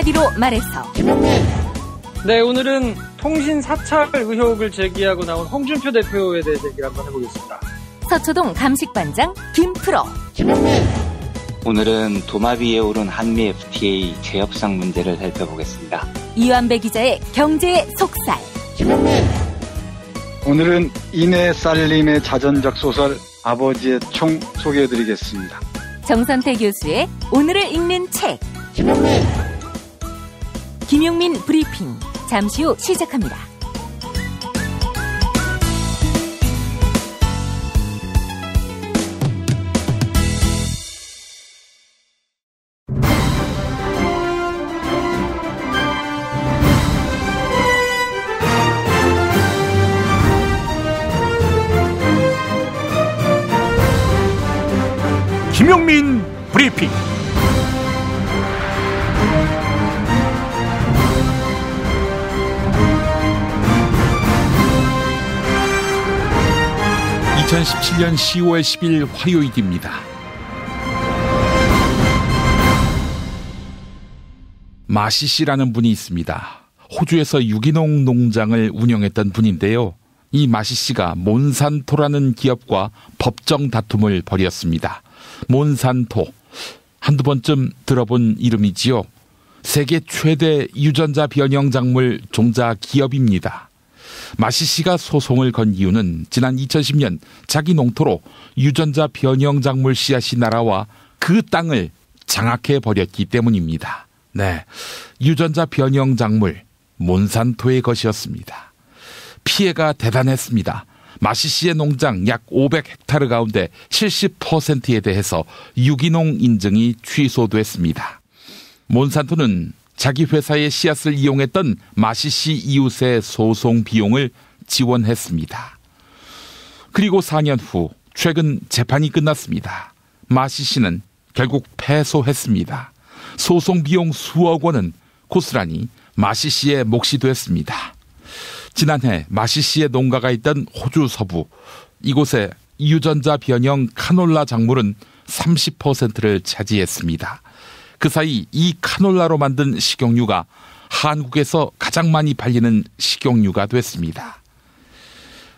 한마디로 말해서 김용민. 네, 오늘은 통신 사찰 의혹을 제기하고 나온 홍준표 대표에 대해서 얘기를 한번 해보겠습니다. 서초동 감식반장 김프로. 김용민. 오늘은 도마 위에 오른 한미 FTA 재협상 문제를 살펴보겠습니다. 이완배 기자의 경제의 속살. 김용민. 오늘은 이내살림의 자전적 소설 아버지의 총 소개해드리겠습니다. 정선태 교수의 오늘을 읽는 책. 김용민. 김용민 브리핑. 잠시 후 시작합니다. 김용민 브리핑. (2017년 10월 10일) 화요일입니다. 마시씨라는 분이 있습니다. 호주에서 유기농 농장을 운영했던 분인데요. 이 마시씨가 몬산토라는 기업과 법정 다툼을 벌였습니다. 몬산토, 한두 번쯤 들어본 이름이지요. 세계 최대 유전자 변형 작물 종자 기업입니다. 마시씨가 소송을 건 이유는 지난 2010년 자기 농토로 유전자 변형 작물 씨앗이 날아와 그 땅을 장악해 버렸기 때문입니다. 네, 유전자 변형 작물 몬산토의 것이었습니다. 피해가 대단했습니다. 마시씨의 농장 약 500헥타르 가운데 70%에 대해서 유기농 인증이 취소됐습니다. 몬산토는 자기 회사의 씨앗을 이용했던 마시씨 이웃의 소송 비용을 지원했습니다. 그리고 4년 후 최근 재판이 끝났습니다. 마시씨는 결국 패소했습니다. 소송 비용 수억 원은 고스란히 마시씨의 몫이 됐습니다. 지난해 마시씨의 농가가 있던 호주 서부, 이곳에 유전자 변형 카놀라 작물은 30%를 차지했습니다. 그 사이 이 카놀라로 만든 식용유가 한국에서 가장 많이 팔리는 식용유가 됐습니다.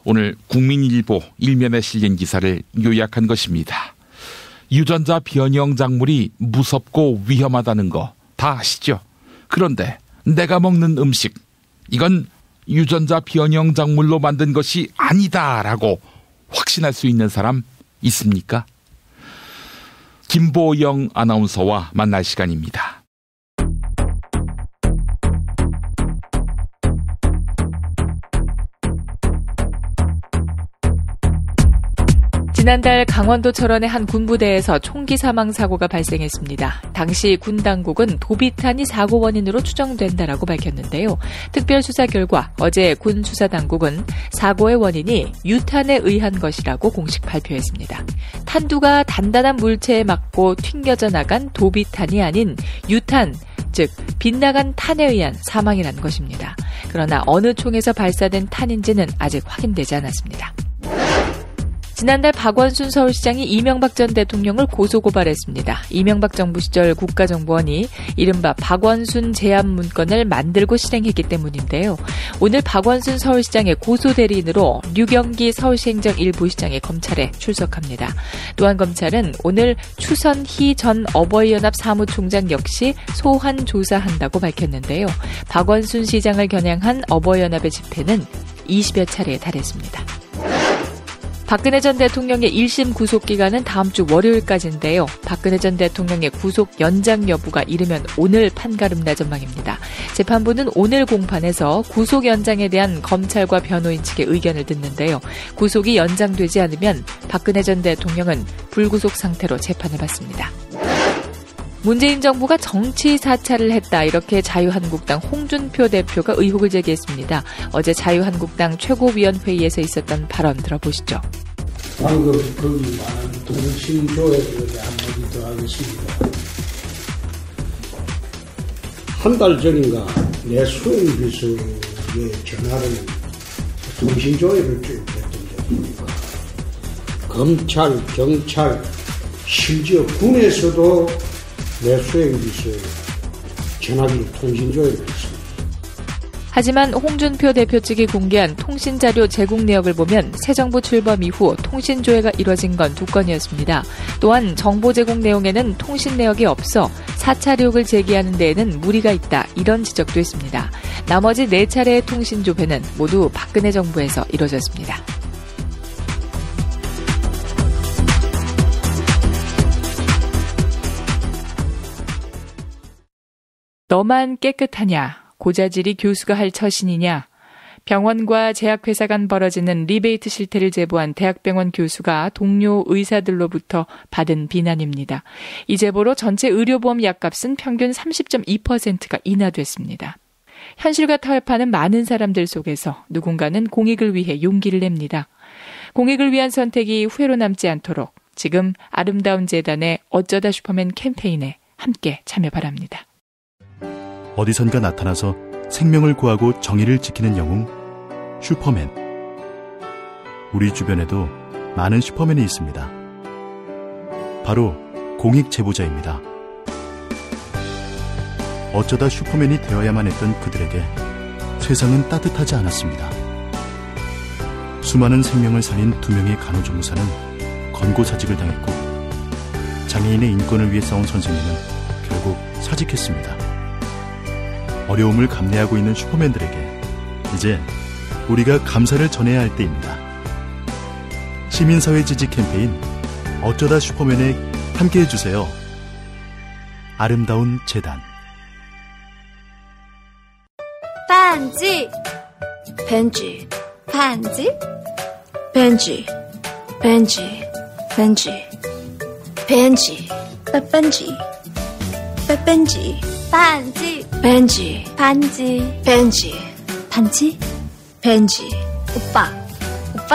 오늘 국민일보 일면에 실린 기사를 요약한 것입니다. 유전자 변형 작물이 무섭고 위험하다는 거 다 아시죠? 그런데 내가 먹는 음식, 이건 유전자 변형 작물로 만든 것이 아니다라고 확신할 수 있는 사람 있습니까? 김보영 아나운서와 만날 시간입니다. 지난달 강원도 철원의 한 군부대에서 총기 사망 사고가 발생했습니다. 당시 군 당국은 도비탄이 사고 원인으로 추정된다라고 밝혔는데요. 특별수사 결과 어제 군 수사당국은 사고의 원인이 유탄에 의한 것이라고 공식 발표했습니다. 탄두가 단단한 물체에 맞고 튕겨져 나간 도비탄이 아닌 유탄, 즉 빗나간 탄에 의한 사망이라는 것입니다. 그러나 어느 총에서 발사된 탄인지는 아직 확인되지 않았습니다. 지난달 박원순 서울시장이 이명박 전 대통령을 고소고발했습니다. 이명박 정부 시절 국가정보원이 이른바 박원순 제안 문건을 만들고 실행했기 때문인데요. 오늘 박원순 서울시장의 고소대리인으로 류경기 서울시행정 1부시장이 검찰에 출석합니다. 또한 검찰은 오늘 추선희 전 어버이연합 사무총장 역시 소환 조사한다고 밝혔는데요. 박원순 시장을 겨냥한 어버이연합의 집회는 20여 차례에 달했습니다. 박근혜 전 대통령의 1심 구속기간은 다음 주 월요일까지인데요. 박근혜 전 대통령의 구속 연장 여부가 이르면 오늘 판가름 날 전망입니다. 재판부는 오늘 공판에서 구속 연장에 대한 검찰과 변호인 측의 의견을 듣는데요. 구속이 연장되지 않으면 박근혜 전 대통령은 불구속 상태로 재판을 받습니다. 문재인 정부가 정치 사찰을 했다, 이렇게 자유한국당 홍준표 대표가 의혹을 제기했습니다. 어제 자유한국당 최고위원회의에서 있었던 발언 들어보시죠. 방금 거기 말한 통신조회에 대한 한마디 더 하겠습니다. 한 달 전인가 내 수행비서의 전화를 통신조회를 쭉 했던 적이 있습니다. 검찰, 경찰, 심지어 군에서도 내 수행비서의 전화기를 통신조회를 했습니다. 하지만 홍준표 대표 측이 공개한 통신자료 제공 내역을 보면 새 정부 출범 이후 통신조회가 이뤄진 건 2건이었습니다. 또한 정보 제공 내용에는 통신 내역이 없어 4차 의혹을 제기하는 데에는 무리가 있다, 이런 지적도 있습니다. 나머지 4차례의 통신조회는 모두 박근혜 정부에서 이뤄졌습니다. 너만 깨끗하냐? 고자질이 교수가 할 처신이냐? 병원과 제약회사 간 벌어지는 리베이트 실태를 제보한 대학병원 교수가 동료 의사들로부터 받은 비난입니다. 이 제보로 전체 의료보험 약값은 평균 30.2%가 인하됐습니다. 현실과 타협하는 많은 사람들 속에서 누군가는 공익을 위해 용기를 냅니다. 공익을 위한 선택이 후회로 남지 않도록 지금 아름다운 재단의 어쩌다 슈퍼맨 캠페인에 함께 참여 바랍니다. 어디선가 나타나서 생명을 구하고 정의를 지키는 영웅, 슈퍼맨. 우리 주변에도 많은 슈퍼맨이 있습니다. 바로 공익 제보자입니다. 어쩌다 슈퍼맨이 되어야만 했던 그들에게 세상은 따뜻하지 않았습니다. 수많은 생명을 살린 2명의 간호조무사는 권고사직을 당했고, 장애인의 인권을 위해 싸운 선생님은 결국 사직했습니다. 어려움을 감내하고 있는 슈퍼맨들에게 이제 우리가 감사를 전해야 할 때입니다. 시민사회 지지 캠페인 어쩌다 슈퍼맨에 함께해주세요. 아름다운 재단. 반지 벤지 반지 벤지 벤지 벤지 벤지 빠빤지 빠빤지 반지 벤지 반지 벤지 반지 벤지. 오빠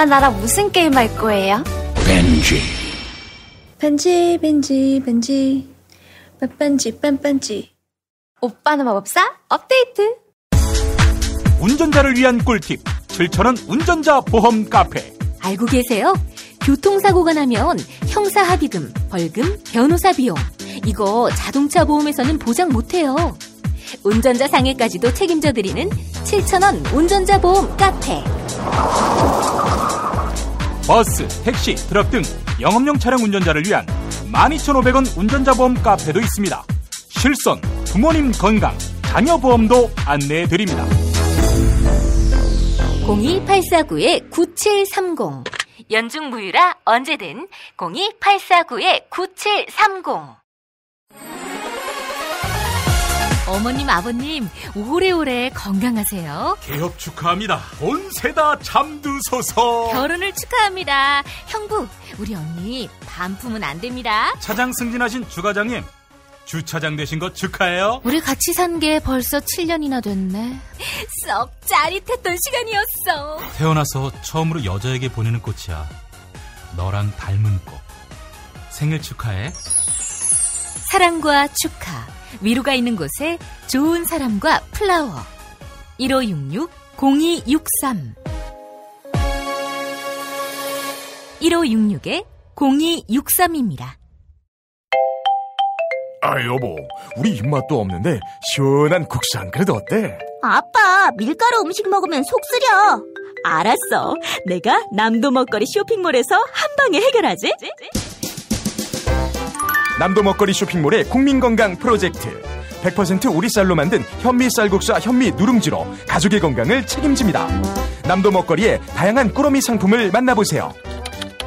나랑 무슨 게임 할 거예요? 벤지 빤빤지 오빠는 마법사 업데이트. 운전자를 위한 꿀팁 7,000원 운전자 보험 카페. 알고 계세요? 교통사고가 나면 형사합의금, 벌금, 변호사 비용, 이거 자동차 보험에서는 보장 못해요. 운전자 상해까지도 책임져드리는 7,000원 운전자 보험 카페. 버스, 택시, 트럭 등 영업용 차량 운전자를 위한 12,500원 운전자 보험 카페도 있습니다. 실손, 부모님 건강, 자녀 보험도 안내해드립니다. 02849-9730. 연중 무휴라 언제든 02849-9730. 어머님, 아버님, 오래오래 건강하세요. 개업 축하합니다. 온세다 잠드소서. 결혼을 축하합니다. 형부, 우리 언니 반품은 안 됩니다. 차장 승진하신 주과장님, 주차장 되신 거 축하해요. 우리 같이 산 게 벌써 7년이나 됐네. 썩 짜릿했던 시간이었어. 태어나서 처음으로 여자에게 보내는 꽃이야. 너랑 닮은 꽃. 생일 축하해. 사랑과 축하, 위로가 있는 곳에 좋은 사람과 플라워. 1566-0263 1566-0263입니다. 아, 여보, 우리 입맛도 없는데 시원한 국수 한 그릇 어때? 아빠, 밀가루 음식 먹으면 속 쓰려. 알았어, 내가 남도 먹거리 쇼핑몰에서 한 방에 해결하지. 남도 먹거리 쇼핑몰의 국민건강 프로젝트. 100% 오리쌀로 만든 현미 쌀국수와 현미 누룽지로 가족의 건강을 책임집니다. 남도 먹거리의 다양한 꾸러미 상품을 만나보세요.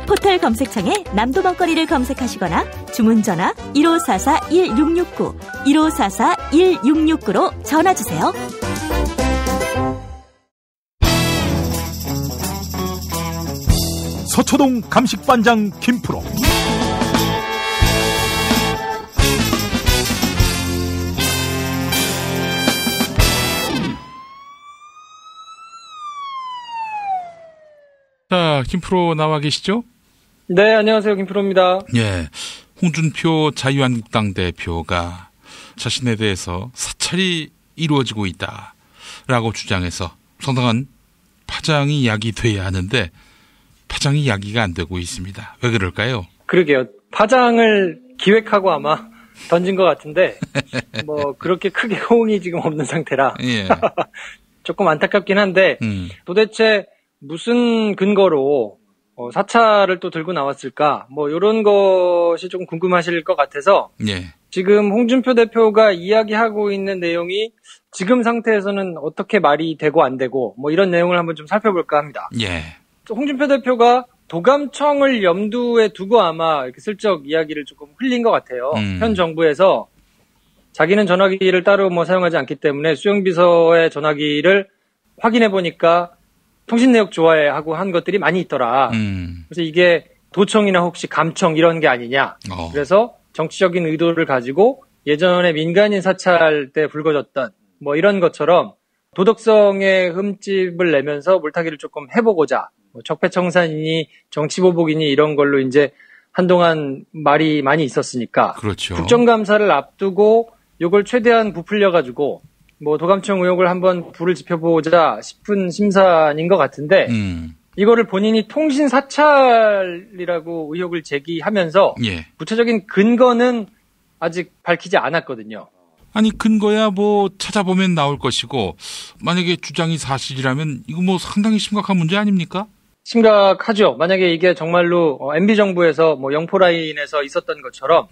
포털 검색창에 남도 먹거리를 검색하시거나 주문 전화 1544-1669, 1544-1669로 전화주세요. 서초동 감식반장 김프로. 자, 김프로 나와 계시죠? 네, 안녕하세요. 김프로입니다. 예, 홍준표 자유한국당 대표가 자신에 대해서 사찰이 이루어지고 있다라고 주장해서 상당한 파장이 야기돼야 하는데 파장이 야기가 안 되고 있습니다. 왜 그럴까요? 그러게요. 파장을 기획하고 아마 던진 것 같은데 뭐 그렇게 크게 호응이 지금 없는 상태라 예. 조금 안타깝긴 한데 도대체 무슨 근거로 사찰을 또 들고 나왔을까? 뭐 이런 것이 조금 궁금하실 것 같아서 예. 지금 홍준표 대표가 이야기하고 있는 내용이 지금 상태에서는 어떻게 말이 되고 안 되고 뭐 이런 내용을 한번 좀 살펴볼까 합니다. 예. 홍준표 대표가 도감청을 염두에 두고 아마 이렇게 슬쩍 이야기를 조금 흘린 것 같아요. 현 정부에서 자기는 전화기를 따로 뭐 사용하지 않기 때문에 수영비서의 전화기를 확인해 보니까 통신 내역 좋아하고 한 것들이 많이 있더라. 그래서 이게 도청이나 혹시 감청 이런 게 아니냐. 그래서 정치적인 의도를 가지고 예전에 민간인 사찰 때 불거졌던 뭐 이런 것처럼 도덕성의 흠집을 내면서 물타기를 조금 해보고자 뭐 적폐청산이니 정치보복이니 이런 걸로 이제 한동안 말이 많이 있었으니까. 그렇죠. 국정감사를 앞두고 요걸 최대한 부풀려가지고 뭐 도감청 의혹을 한번 불을 지펴보자 싶은 심산인 것 같은데 이거를 본인이 통신 사찰이라고 의혹을 제기하면서 예. 구체적인 근거는 아직 밝히지 않았거든요. 아니 근거야 뭐 찾아보면 나올 것이고 만약에 주장이 사실이라면 이거 뭐 상당히 심각한 문제 아닙니까? 심각하죠. 만약에 이게 정말로 MB 정부에서 뭐 영포라인에서 있었던 것처럼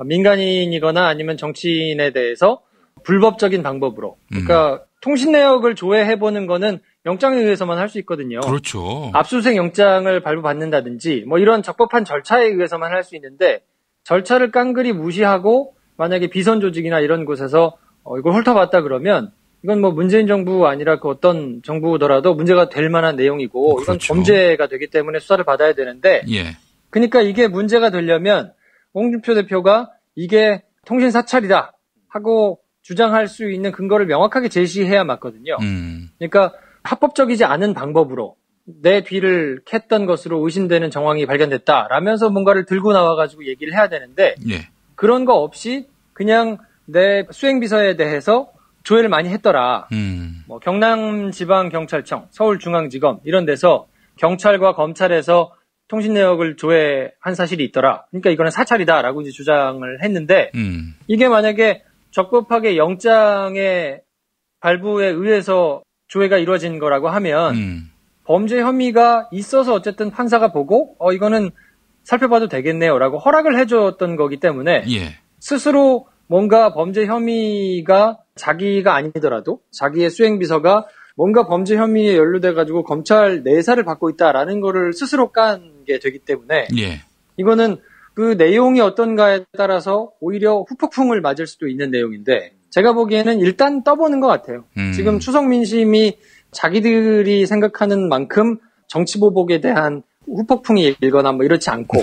민간인이거나 아니면 정치인에 대해서 불법적인 방법으로 그러니까 통신 내역을 조회해보는 거는 영장에 의해서만 할 수 있거든요. 그렇죠. 압수수색 영장을 발부받는다든지 뭐 이런 적법한 절차에 의해서만 할 수 있는데 절차를 깡그리 무시하고 만약에 비선 조직이나 이런 곳에서 이걸 훑어봤다 그러면 이건 뭐 문재인 정부 아니라 그 어떤 정부더라도 문제가 될 만한 내용이고 그렇죠. 이건 범죄가 되기 때문에 수사를 받아야 되는데 예. 그러니까 이게 문제가 되려면 홍준표 대표가 이게 통신 사찰이다 하고 주장할 수 있는 근거를 명확하게 제시해야 맞거든요. 그러니까 합법적이지 않은 방법으로 내 뒤를 캤던 것으로 의심되는 정황이 발견됐다라면서 뭔가를 들고 나와가지고 얘기를 해야 되는데 예. 그런 거 없이 그냥 내 수행비서에 대해서 조회를 많이 했더라. 뭐 경남지방경찰청, 서울중앙지검 이런 데서 경찰과 검찰에서 통신 내역을 조회한 사실이 있더라. 그러니까 이거는 사찰이다라고 이제 주장을 했는데 이게 만약에 적법하게 영장의 발부에 의해서 조회가 이루어진 거라고 하면 범죄 혐의가 있어서 어쨌든 판사가 보고 이거는 살펴봐도 되겠네요라고 허락을 해줬던 거기 때문에 예. 스스로 뭔가 범죄 혐의가 자기가 아니더라도 자기의 수행비서가 뭔가 범죄 혐의에 연루돼가지고 검찰 내사를 받고 있다라는 거를 스스로 깐 게 되기 때문에 예. 이거는 그 내용이 어떤가에 따라서 오히려 후폭풍을 맞을 수도 있는 내용인데 제가 보기에는 일단 떠보는 것 같아요. 지금 추석 민심이 자기들이 생각하는 만큼 정치보복에 대한 후폭풍이 일거나 뭐 이렇지 않고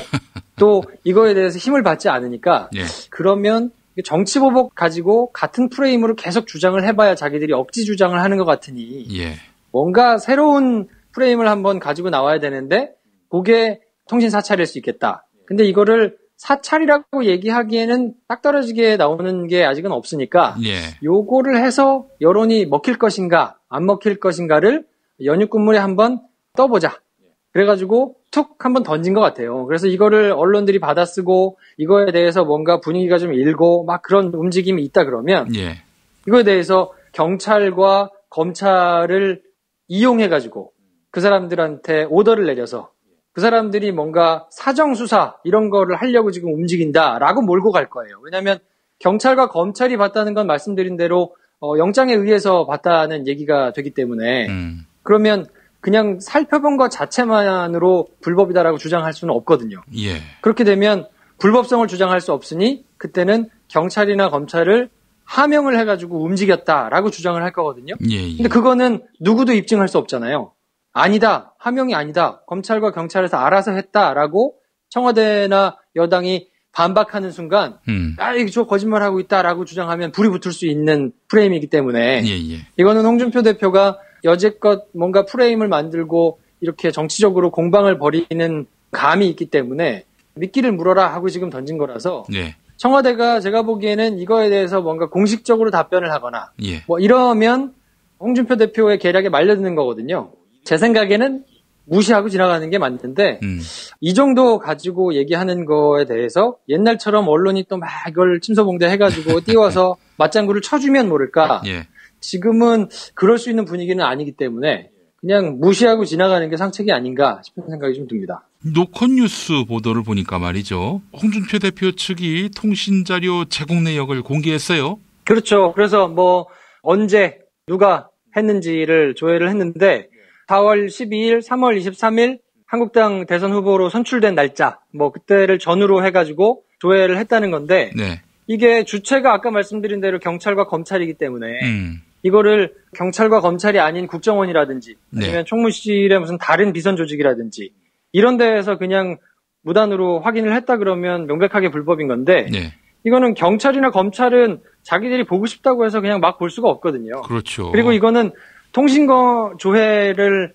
또 이거에 대해서 힘을 받지 않으니까 예. 그러면 정치보복 가지고 같은 프레임으로 계속 주장을 해봐야 자기들이 억지 주장을 하는 것 같으니 예. 뭔가 새로운 프레임을 한번 가지고 나와야 되는데 그게 통신 사찰일 수 있겠다. 근데 이거를 사찰이라고 얘기하기에는 딱 떨어지게 나오는 게 아직은 없으니까 예. 요거를 해서 여론이 먹힐 것인가 안 먹힐 것인가를 연육군물에 한번 떠보자. 그래가지고 툭 한번 던진 것 같아요. 그래서 이거를 언론들이 받아쓰고 이거에 대해서 뭔가 분위기가 좀 일고 막 그런 움직임이 있다 그러면 예. 이거에 대해서 경찰과 검찰을 이용해가지고 그 사람들한테 오더를 내려서 그 사람들이 뭔가 사정수사 이런 거를 하려고 지금 움직인다라고 몰고 갈 거예요. 왜냐하면 경찰과 검찰이 봤다는 건 말씀드린 대로 영장에 의해서 봤다는 얘기가 되기 때문에 그러면 그냥 살펴본 것 자체만으로 불법이다라고 주장할 수는 없거든요. 예. 그렇게 되면 불법성을 주장할 수 없으니 그때는 경찰이나 검찰을 하명을 해가지고 움직였다라고 주장을 할 거거든요. 예. 근데 그거는 누구도 입증할 수 없잖아요. 아니다. 하명이 아니다. 검찰과 경찰에서 알아서 했다라고 청와대나 여당이 반박하는 순간 이거 저 거짓말하고 있다라고 주장하면 불이 붙을 수 있는 프레임이기 때문에 예. 이거는 홍준표 대표가 여지껏 뭔가 프레임을 만들고 이렇게 정치적으로 공방을 벌이는 감이 있기 때문에 미끼를 물어라 하고 지금 던진 거라서 예. 청와대가 제가 보기에는 이거에 대해서 뭔가 공식적으로 답변을 하거나 예. 뭐 이러면 홍준표 대표의 계략에 말려드는 거거든요. 제 생각에는 무시하고 지나가는 게 맞는데 이 정도 가지고 얘기하는 거에 대해서 옛날처럼 언론이 또 막 이걸 침소봉대 해가지고 띄워서 맞장구를 쳐주면 모를까. 예. 지금은 그럴 수 있는 분위기는 아니기 때문에 그냥 무시하고 지나가는 게 상책이 아닌가 싶은 생각이 좀 듭니다. 노컷뉴스 보도를 보니까 말이죠. 홍준표 대표 측이 통신자료 제공 내역을 공개했어요. 그렇죠. 그래서 뭐 언제 누가 했는지를 조회를 했는데 4월 12일, 3월 23일 한국당 대선 후보로 선출된 날짜 뭐 그때를 전후로 해가지고 조회를 했다는 건데 네. 이게 주체가 아까 말씀드린 대로 경찰과 검찰이기 때문에 이거를 경찰과 검찰이 아닌 국정원이라든지 아니면 네. 총무실의 무슨 다른 비선 조직이라든지 이런 데에서 그냥 무단으로 확인을 했다 그러면 명백하게 불법인 건데 네. 이거는 경찰이나 검찰은 자기들이 보고 싶다고 해서 그냥 막 볼 수가 없거든요. 그렇죠. 그리고 이거는 통신거 조회를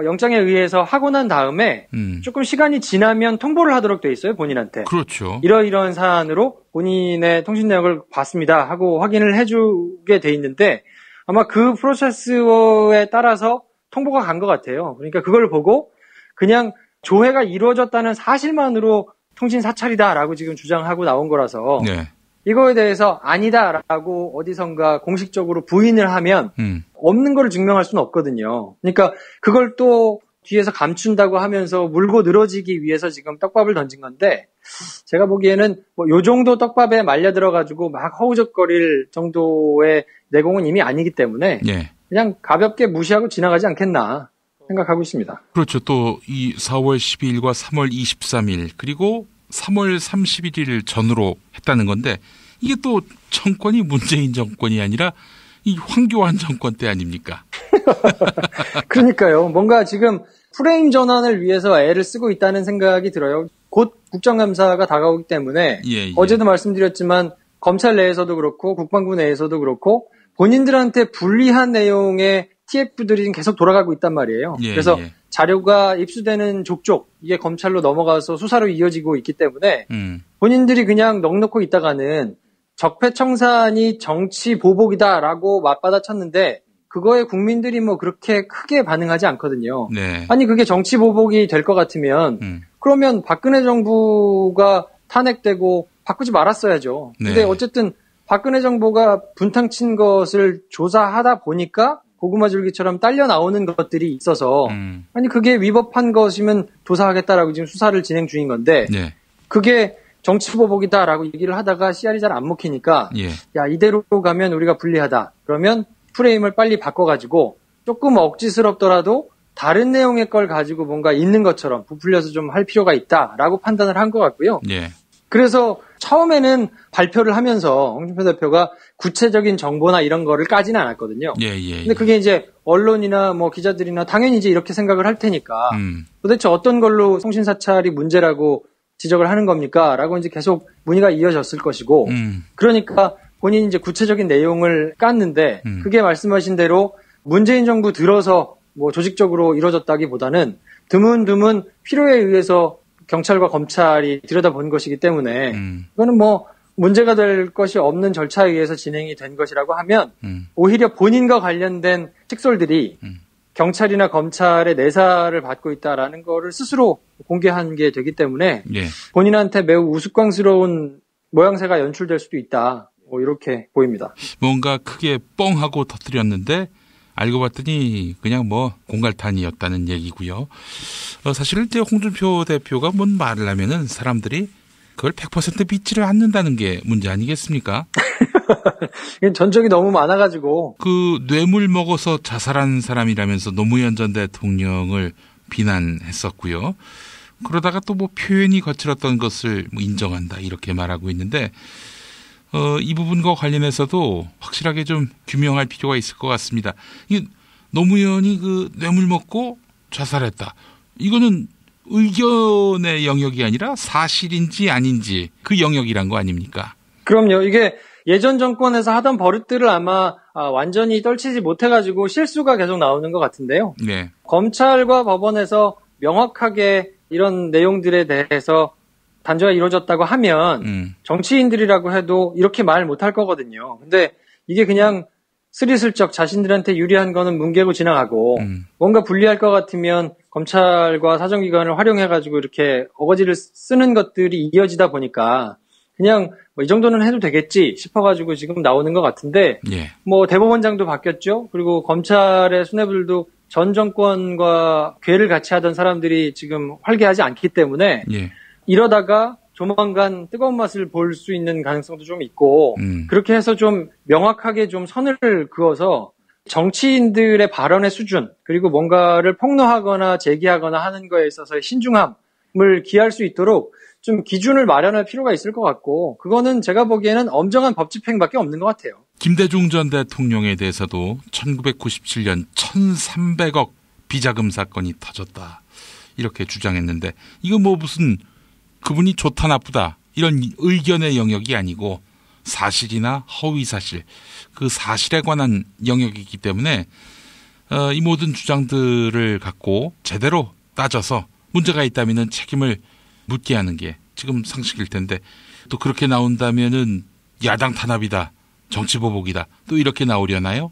영장에 의해서 하고 난 다음에 조금 시간이 지나면 통보를 하도록 돼 있어요, 본인한테. 그렇죠. 이러이러한 사안으로 본인의 통신 내역을 봤습니다 하고 확인을 해주게 돼 있는데 아마 그 프로세스에 따라서 통보가 간 것 같아요. 그러니까 그걸 보고 그냥 조회가 이루어졌다는 사실만으로 통신 사찰이다라고 지금 주장하고 나온 거라서 네. 이거에 대해서 아니다라고 어디선가 공식적으로 부인을 하면 없는 걸 증명할 수는 없거든요. 그러니까 그걸 또 뒤에서 감춘다고 하면서 물고 늘어지기 위해서 지금 떡밥을 던진 건데 제가 보기에는 뭐 요 정도 떡밥에 말려 들어가지고 막 허우적거릴 정도의 내공은 이미 아니기 때문에 네. 그냥 가볍게 무시하고 지나가지 않겠나 생각하고 있습니다. 그렇죠. 또 이 4월 12일과 3월 23일 그리고 3월 31일 전후로 했다는 건데 이게 또 정권이 문재인 정권이 아니라 이 황교안 정권 때 아닙니까? 그러니까요. 뭔가 지금 프레임 전환을 위해서 애를 쓰고 있다는 생각이 들어요. 곧 국정감사가 다가오기 때문에 예. 어제도 말씀드렸지만 검찰 내에서도 그렇고 국방부 내에서도 그렇고 본인들한테 불리한 내용의 TF들이 계속 돌아가고 있단 말이에요. 예, 그래서 예. 자료가 입수되는 족족 이게 검찰로 넘어가서 수사로 이어지고 있기 때문에 본인들이 그냥 넋놓고 있다가는 적폐청산이 정치 보복이다라고 맞받아쳤는데 그거에 국민들이 뭐 그렇게 크게 반응하지 않거든요. 네. 아니 그게 정치 보복이 될 것 같으면 그러면 박근혜 정부가 탄핵되고 바꾸지 말았어야죠. 근데 네. 어쨌든 박근혜 정부가 분탕친 것을 조사하다 보니까 고구마 줄기처럼 딸려 나오는 것들이 있어서 아니 그게 위법한 것이면 조사하겠다라고 지금 수사를 진행 중인 건데 네. 그게 정치보복이다라고 얘기를 하다가 씨알이 잘 안 먹히니까 예. 야 이대로 가면 우리가 불리하다. 그러면 프레임을 빨리 바꿔가지고 조금 억지스럽더라도 다른 내용의 걸 가지고 뭔가 있는 것처럼 부풀려서 좀 할 필요가 있다라고 판단을 한 것 같고요. 예. 그래서 처음에는 발표를 하면서 홍준표 대표가 구체적인 정보나 이런 거를 까지는 않았거든요. 예. 근데 그게 이제 언론이나 뭐 기자들이나 당연히 이제 이렇게 생각을 할 테니까 도대체 어떤 걸로 통신 사찰이 문제라고 지적을 하는 겁니까? 라고 이제 계속 문의가 이어졌을 것이고 그러니까 본인이 이제 구체적인 내용을 깠는데 그게 말씀하신 대로 문재인 정부 들어서 뭐 조직적으로 이루어졌다기보다는 드문드문 필요에 의해서 경찰과 검찰이 들여다본 것이기 때문에 이거는 뭐 문제가 될 것이 없는 절차에 의해서 진행이 된 것이라고 하면 오히려 본인과 관련된 칙솔들이 경찰이나 검찰의 내사를 받고 있다라는 거를 스스로 공개한 게 되기 때문에 예. 본인한테 매우 우스꽝스러운 모양새가 연출될 수도 있다. 뭐 이렇게 보입니다. 뭔가 크게 뻥 하고 터뜨렸는데 알고 봤더니 그냥 뭐 공갈탄이었다는 얘기고요. 사실 이제 홍준표 대표가 뭔 말을 하면은 사람들이 그걸 100% 믿지를 않는다는 게 문제 아니겠습니까? 전적이 너무 많아가지고. 그 뇌물 먹어서 자살한 사람이라면서 노무현 전 대통령을 비난했었고요. 그러다가 또 뭐 표현이 거칠었던 것을 뭐 인정한다 이렇게 말하고 있는데 이 부분과 관련해서도 확실하게 좀 규명할 필요가 있을 것 같습니다. 이 노무현이 그 뇌물 먹고 자살했다. 이거는 의견의 영역이 아니라 사실인지 아닌지 그 영역이란 거 아닙니까? 그럼요. 이게 예전 정권에서 하던 버릇들을 아마 완전히 떨치지 못해가지고 실수가 계속 나오는 것 같은데요. 네. 검찰과 법원에서 명확하게 이런 내용들에 대해서 단죄가 이루어졌다고 하면 정치인들이라고 해도 이렇게 말 못할 거거든요. 근데 이게 그냥 스리슬쩍 자신들한테 유리한 거는 뭉개고 지나가고 뭔가 불리할 것 같으면 검찰과 사정기관을 활용해가지고 이렇게 어거지를 쓰는 것들이 이어지다 보니까 그냥 뭐 이 정도는 해도 되겠지 싶어가지고 지금 나오는 것 같은데, 예. 뭐 대법원장도 바뀌었죠. 그리고 검찰의 수뇌부들도 전 정권과 궤를 같이 하던 사람들이 지금 활개하지 않기 때문에 예. 이러다가 조만간 뜨거운 맛을 볼 수 있는 가능성도 좀 있고, 그렇게 해서 좀 명확하게 좀 선을 그어서 정치인들의 발언의 수준, 그리고 뭔가를 폭로하거나 제기하거나 하는 거에 있어서의 신중함을 기할 수 있도록 좀 기준을 마련할 필요가 있을 것 같고, 그거는 제가 보기에는 엄정한 법 집행밖에 없는 것 같아요. 김대중 전 대통령에 대해서도 1997년 1,300억 비자금 사건이 터졌다, 이렇게 주장했는데, 이거 뭐 무슨 그분이 좋다 나쁘다 이런 의견의 영역이 아니고 사실이나 허위사실, 그 사실에 관한 영역이기 때문에 이 모든 주장들을 갖고 제대로 따져서 문제가 있다면 책임을 묻게 하는 게 지금 상식일 텐데, 또 그렇게 나온다면은 야당 탄압이다, 정치 보복이다, 또 이렇게 나오려나요?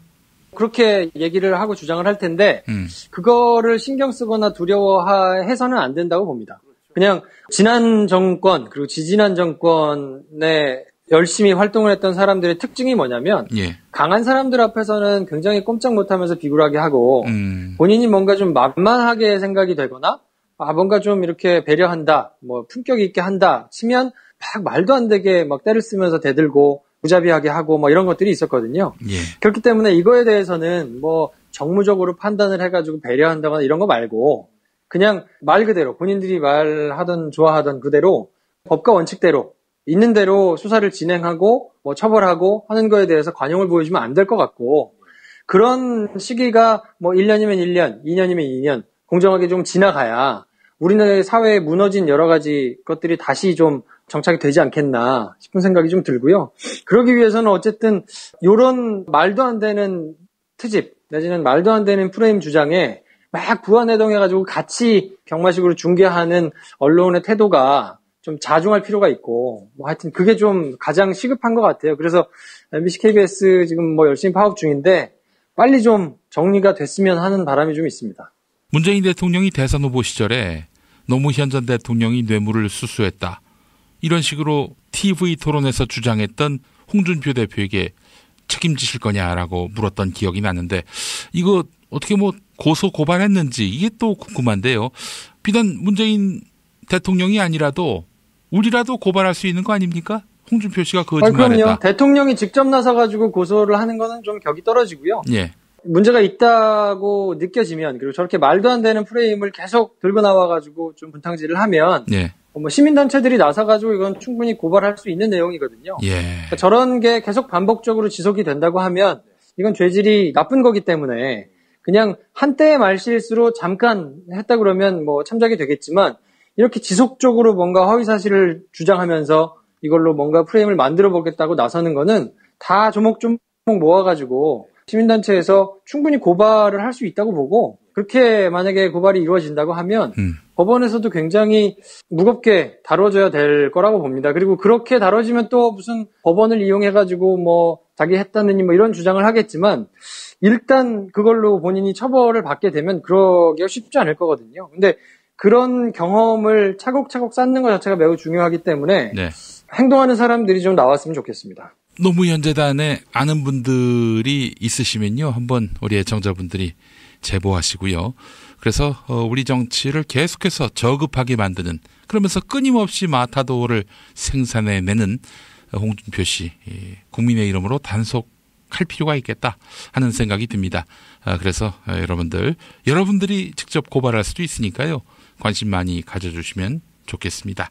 그렇게 얘기를 하고 주장을 할 텐데 그거를 신경 쓰거나 두려워해서는 안 된다고 봅니다. 그냥 지난 정권 그리고 지지난 정권에 열심히 활동을 했던 사람들의 특징이 뭐냐면, 예. 강한 사람들 앞에서는 굉장히 꼼짝 못하면서 비굴하게 하고 본인이 뭔가 좀 만만하게 생각이 되거나 뭔가 좀 이렇게 배려한다, 뭐 품격 있게 한다 치면 막 말도 안 되게 막 때를 쓰면서 대들고 무자비하게 하고 뭐 이런 것들이 있었거든요. 예. 그렇기 때문에 이거에 대해서는 뭐 정무적으로 판단을 해가지고 배려한다거나 이런 거 말고 그냥 말 그대로 본인들이 말하던 좋아하던 그대로 법과 원칙대로 있는 대로 수사를 진행하고 뭐 처벌하고 하는 거에 대해서 관용을 보여주면 안 될 것 같고, 그런 시기가 뭐 1년이면 1년, 2년이면 2년 공정하게 좀 지나가야 우리나라의 사회에 무너진 여러 가지 것들이 다시 좀 정착이 되지 않겠나 싶은 생각이 좀 들고요. 그러기 위해서는 어쨌든 이런 말도 안 되는 트집 내지는 말도 안 되는 프레임 주장에 막 부안해동해가지고 같이 병마식으로 중계하는 언론의 태도가 좀 자중할 필요가 있고, 뭐 하여튼 그게 좀 가장 시급한 것 같아요. 그래서 MBC, KBS 지금 뭐 열심히 파업 중인데 빨리 좀 정리가 됐으면 하는 바람이 좀 있습니다. 문재인 대통령이 대선 후보 시절에 노무현 전 대통령이 뇌물을 수수했다, 이런 식으로 TV 토론에서 주장했던 홍준표 대표에게 책임지실 거냐라고 물었던 기억이 나는데, 이거 어떻게 뭐 고소 고발했는지 이게 또 궁금한데요. 비단 문재인 대통령이 아니라도 우리라도 고발할 수 있는 거 아닙니까? 홍준표 씨가 거짓말했다. 그럼요. 대통령이 직접 나서가지고 고소를 하는 거는 좀 격이 떨어지고요. 예. 문제가 있다고 느껴지면, 그리고 저렇게 말도 안 되는 프레임을 계속 들고 나와가지고 좀 분탕질을 하면, 예. 뭐 시민단체들이 나서가지고 이건 충분히 고발할 수 있는 내용이거든요. 예. 그러니까 저런 게 계속 반복적으로 지속이 된다고 하면 이건 죄질이 나쁜 거기 때문에 그냥 한때의 말실수로 잠깐 했다 그러면 뭐 참작이 되겠지만, 이렇게 지속적으로 뭔가 허위사실을 주장하면서 이걸로 뭔가 프레임을 만들어 보겠다고 나서는 거는 다 조목조목 모아가지고 시민단체에서 충분히 고발을 할 수 있다고 보고, 그렇게 만약에 고발이 이루어진다고 하면 법원에서도 굉장히 무겁게 다뤄져야 될 거라고 봅니다. 그리고 그렇게 다뤄지면 또 무슨 법원을 이용해가지고 뭐 자기 했다느니 뭐 이런 주장을 하겠지만, 일단 그걸로 본인이 처벌을 받게 되면 그러기가 쉽지 않을 거거든요. 근데 그런 경험을 차곡차곡 쌓는 것 자체가 매우 중요하기 때문에 네. 행동하는 사람들이 좀 나왔으면 좋겠습니다. 노무현 재단에 아는 분들이 있으시면요, 한번 우리 애청자분들이 제보하시고요. 그래서 우리 정치를 계속해서 저급하게 만드는, 그러면서 끊임없이 마타도를 생산해내는 홍준표 씨, 국민의 이름으로 단속할 필요가 있겠다 하는 생각이 듭니다. 그래서 여러분들이 직접 고발할 수도 있으니까요, 관심 많이 가져주시면 좋겠습니다.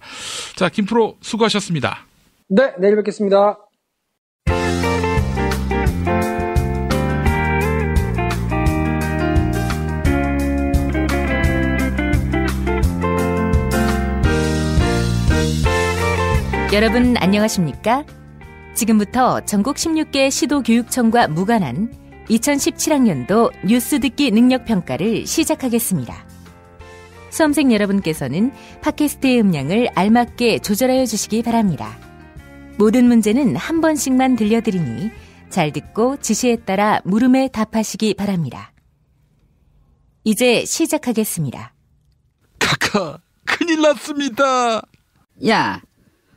자, 김프로 수고하셨습니다. 네, 내일 뵙겠습니다. 여러분 안녕하십니까? 지금부터 전국 16개 시도교육청과 무관한 2017학년도 뉴스 듣기 능력평가를 시작하겠습니다. 수험생 여러분께서는 팟캐스트의 음량을 알맞게 조절하여 주시기 바랍니다. 모든 문제는 한 번씩만 들려드리니 잘 듣고 지시에 따라 물음에 답하시기 바랍니다. 이제 시작하겠습니다. 카카, 큰일 났습니다. 야,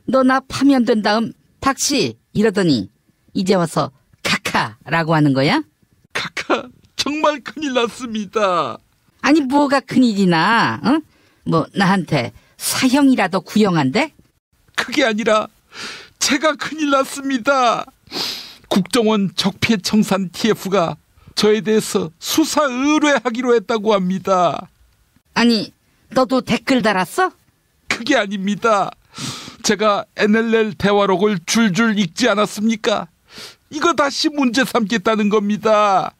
너 나 파면된 다음 박씨 이러더니 이제 와서 카카라고 하는 거야? 카카, 정말 큰일 났습니다. 아니 뭐가 큰일이나? 응? 뭐 나한테 사형이라도 구형한대? 그게 아니라 제가 큰일 났습니다. 국정원 적폐청산 TF가 저에 대해서 수사 의뢰하기로 했다고 합니다. 아니 너도 댓글 달았어? 그게 아닙니다. 제가 NLL 대화록을 줄줄 읽지 않았습니까? 이거 다시 문제 삼겠다는 겁니다.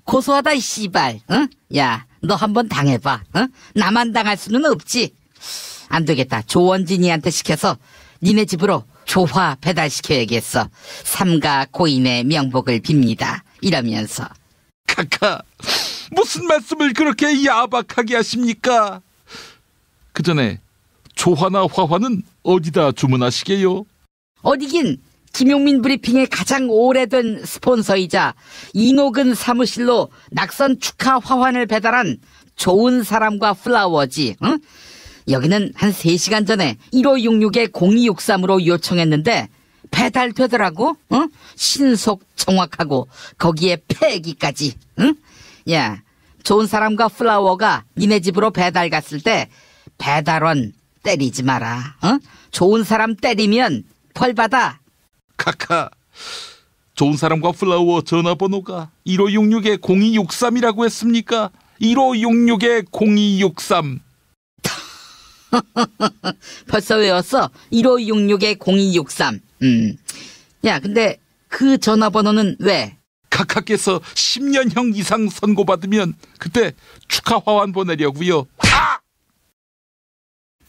고소하다 이 씨발. 응? 야, 너 한번 당해봐. 응? 나만 당할 수는 없지. 안 되겠다. 조원진이한테 시켜서 니네 집으로 조화 배달시켜야겠어. 삼가 고인의 명복을 빕니다. 이러면서. 카카, 무슨 말씀을 그렇게 야박하게 하십니까? 그 전에 조화나 화화는 어디다 주문하시게요? 어디긴 김용민 브리핑의 가장 오래된 스폰서이자 이노근 사무실로 낙선 축하 화환을 배달한 좋은 사람과 플라워지. 응? 여기는 한 3시간 전에 1566에 0263으로 요청했는데 배달되더라고. 응? 신속 정확하고 거기에 폐기까지. 응? 야, 좋은 사람과 플라워가 니네 집으로 배달 갔을 때 배달원 때리지 마라. 응? 좋은 사람 때리면 벌 받아. 카카, 좋은 사람과 플라워 전화번호가 1566에 0263이라고 했습니까? 1566에 0263. 벌써 외웠어? 1566에 0263. 야, 근데 그 전화번호는 왜? 카카께서 10년형 이상 선고받으면 그때 축하 화환 보내려고요.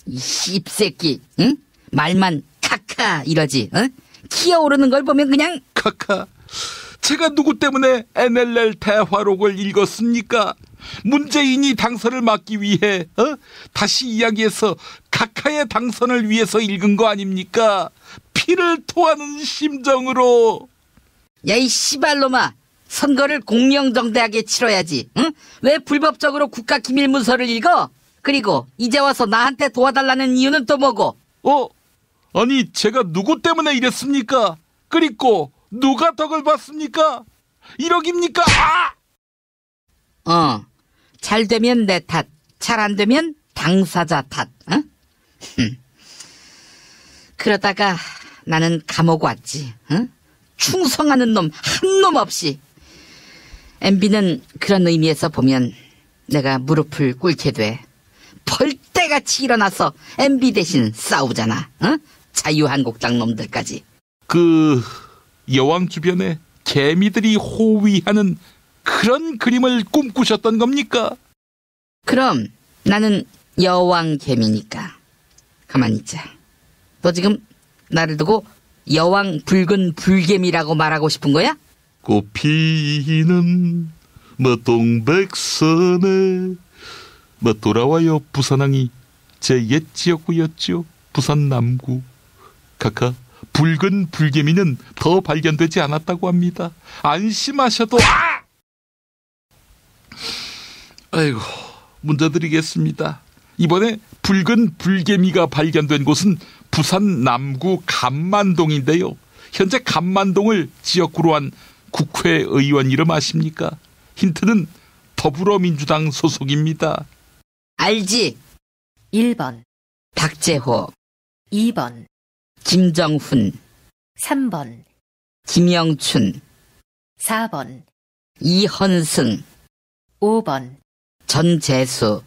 이 씹새끼, 응? 말만 카카 이러지, 응? 기어오르는 걸 보면 그냥. 카카, 제가 누구 때문에 NLL 대화록을 읽었습니까? 문재인이 당선을 막기 위해 다시 이야기해서 카카의 당선을 위해서 읽은 거 아닙니까? 피를 토하는 심정으로. 야, 이 씨발놈아, 선거를 공명정대하게 치러야지. 응? 왜 불법적으로 국가기밀문서를 읽어? 그리고 이제 와서 나한테 도와달라는 이유는 또 뭐고? 아니 제가 누구 때문에 이랬습니까? 그리고 누가 덕을 봤습니까? 1억입니까? 잘 되면 내 탓, 잘 안 되면 당사자 탓. 응? 그러다가 나는 감옥 왔지. 응? 충성하는 놈 한 놈 없이. MB는 그런 의미에서 보면 내가 무릎을 꿇게 돼. 벌떼같이 일어나서 MB 대신 싸우잖아. 응? 자유한국당 놈들까지. 그 여왕 주변에 개미들이 호위하는 그런 그림을 꿈꾸셨던 겁니까? 그럼 나는 여왕 개미니까. 가만히 있자. 너 지금 나를 두고 여왕 붉은 불개미라고 말하고 싶은 거야? 꽃피는 동백선에 돌아와요 부산항이 제 옛 지역구였죠. 부산 남구. 카카, 붉은 불개미는 더 발견되지 않았다고 합니다. 안심하셔도. 아이고, 문제 드리겠습니다. 이번에 붉은 불개미가 발견된 곳은 부산 남구 감만동인데요. 현재 감만동을 지역구로 한 국회의원 이름 아십니까? 힌트는 더불어민주당 소속입니다. 알지? 1번 박재호, 2번 김정훈, 3번 김영춘, 4번 이헌승, 5번 전재수.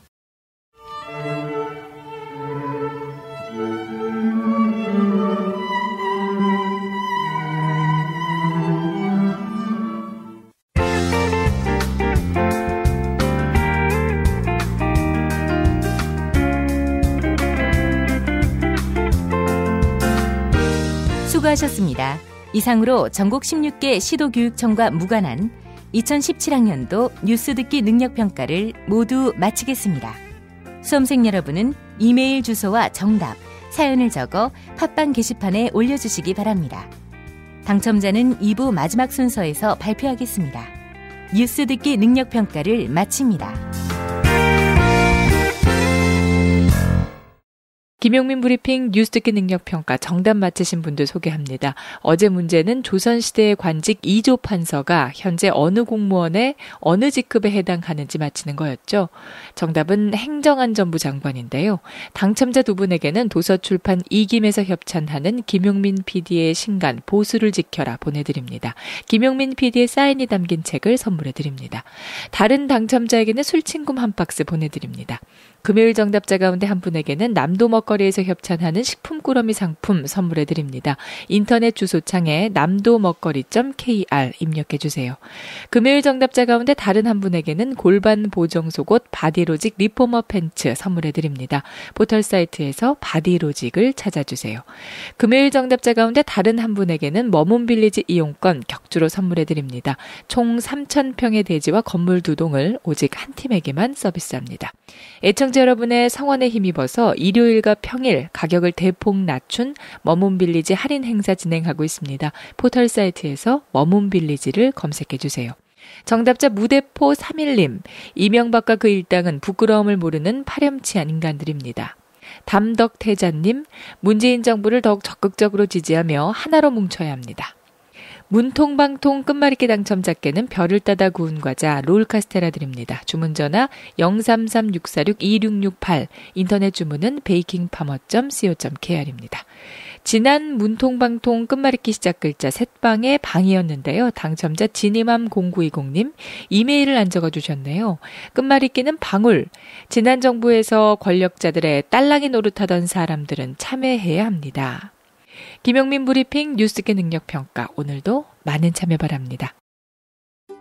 수고하셨습니다. 이상으로 전국 16개 시도교육청과 무관한 2017학년도 뉴스 듣기 능력평가를 모두 마치겠습니다. 수험생 여러분은 이메일 주소와 정답, 사연을 적어 팟빵 게시판에 올려주시기 바랍니다. 당첨자는 2부 마지막 순서에서 발표하겠습니다. 뉴스 듣기 능력평가를 마칩니다. 김용민 브리핑 뉴스 듣기 능력평가 정답 맞히신 분들 소개합니다. 어제 문제는 조선시대의 관직 2조 판서가 현재 어느 공무원의 어느 직급에 해당하는지 맞히는 거였죠. 정답은 행정안전부 장관인데요. 당첨자 두 분에게는 도서출판 이김에서 협찬하는 김용민 PD의 신간 보수를 지켜라 보내드립니다. 김용민 PD의 사인이 담긴 책을 선물해드립니다. 다른 당첨자에게는 술친금 한 박스 보내드립니다. 금요일 정답자 가운데 한 분에게는 남도 먹거리에서 협찬하는 식품 꾸러미 상품 선물해드립니다. 인터넷 주소창에 남도먹거리.kr 입력해주세요. 금요일 정답자 가운데 다른 한 분에게는 골반 보정 속옷 바디로직 리포머 팬츠 선물해드립니다. 포털사이트에서 바디로직을 찾아주세요. 금요일 정답자 가운데 다른 한 분에게는 머문빌리지 이용권 격주로 선물해드립니다. 총 3,000평의 대지와 건물 2동을 오직 한 팀에게만 서비스합니다. 애청자 여러분의 성원에 힘입어서 일요일과 평일 가격을 대폭 낮춘 머문빌리지 할인 행사 진행하고 있습니다. 포털사이트에서 머문빌리지를 검색해주세요. 정답자 무대포 3일님, 이명박과 그 일당은 부끄러움을 모르는 파렴치한 인간들입니다. 담덕태자님, 문재인 정부를 더욱 적극적으로 지지하며 하나로 뭉쳐야 합니다. 문통방통 끝말잇기 당첨자께는 별을 따다 구운 과자 롤카스테라 드립니다. 주문전화 033-646-2668, 인터넷 주문은 bakingfarmer.co.kr입니다. 지난 문통방통 끝말잇기 시작 글자 셋방의 방이었는데요. 당첨자 지니맘0920님 이메일을 안 적어주셨네요. 끝말잇기는 방울. 지난 정부에서 권력자들의 딸랑이 노릇하던 사람들은 참여해야 합니다. 김용민 브리핑 뉴스계 능력평가 오늘도 많은 참여 바랍니다.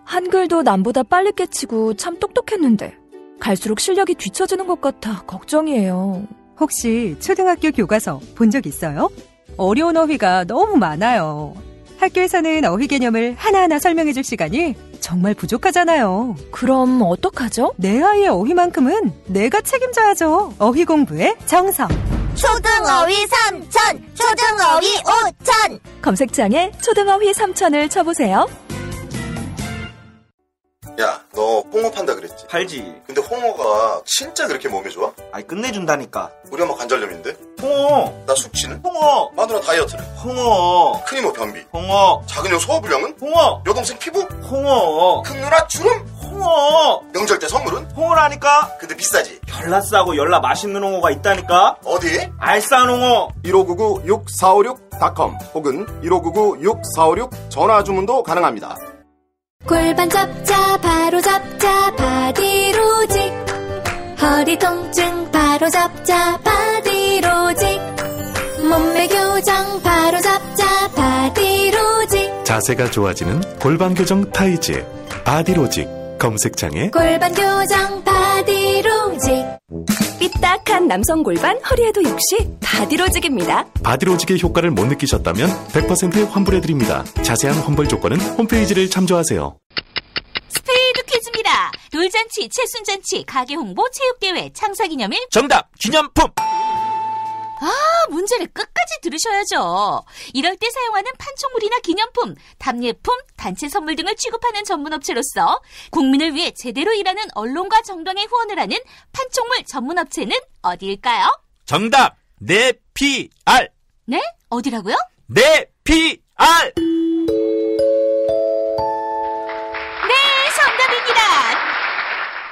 한글도 남보다 빨리 깨치고 참 똑똑했는데 갈수록 실력이 뒤처지는 것 같아 걱정이에요. 혹시 초등학교 교과서 본 적 있어요? 어려운 어휘가 너무 많아요. 학교에서는 어휘 개념을 하나하나 설명해줄 시간이 정말 부족하잖아요. 그럼 어떡하죠? 내 아이의 어휘만큼은 내가 책임져야죠. 어휘 공부의 정석. 초등어휘 3,000, 초등어휘 5,000. 검색창에 초등어휘 3,000을 쳐보세요. 야, 너 홍어 판다 그랬지? 팔지. 근데 홍어가 진짜 그렇게 몸에 좋아? 아니, 끝내준다니까. 우리 엄마 관절염인데? 홍어. 나 숙취는? 홍어. 마누라 다이어트는? 홍어. 큰이모 변비? 홍어. 작은 형 소화불량은? 홍어. 여동생 피부? 홍어. 큰 누나 주름? 홍어. 명절 때 선물은? 홍어라니까. 근데 비싸지? 열나 싸고 열나 맛있는 홍어가 있다니까. 어디? 알싸한 홍어. 1599-6456.com 혹은 1599-6456 전화 주문도 가능합니다. 골반 잡자 바로 잡자 바디로직, 허리 통증 바로 잡자 바디로직, 몸매 교정 바로 잡자 바디로직, 자세가 좋아지는 골반 교정 타이즈 바디로직. 검색창에 골반 교정 바디로직. 삐딱한 남성 골반 허리에도 역시 바디로직입니다. 바디로직의 효과를 못 느끼셨다면 100% 환불해드립니다. 자세한 환불 조건은 홈페이지를 참조하세요. 스페이드 퀴즈입니다. 돌잔치, 칠순잔치, 가게 홍보, 체육대회, 창사기념일. 정답! 기념품! 문제를 끝까지 들으셔야죠. 이럴 때 사용하는 판촉물이나 기념품, 답례품, 단체 선물 등을 취급하는 전문업체로서 국민을 위해 제대로 일하는 언론과 정당에 후원을 하는 판촉물 전문업체는 어디일까요? 정답! 네피알! 네? 어디라고요? 네피알! 네, 정답입니다.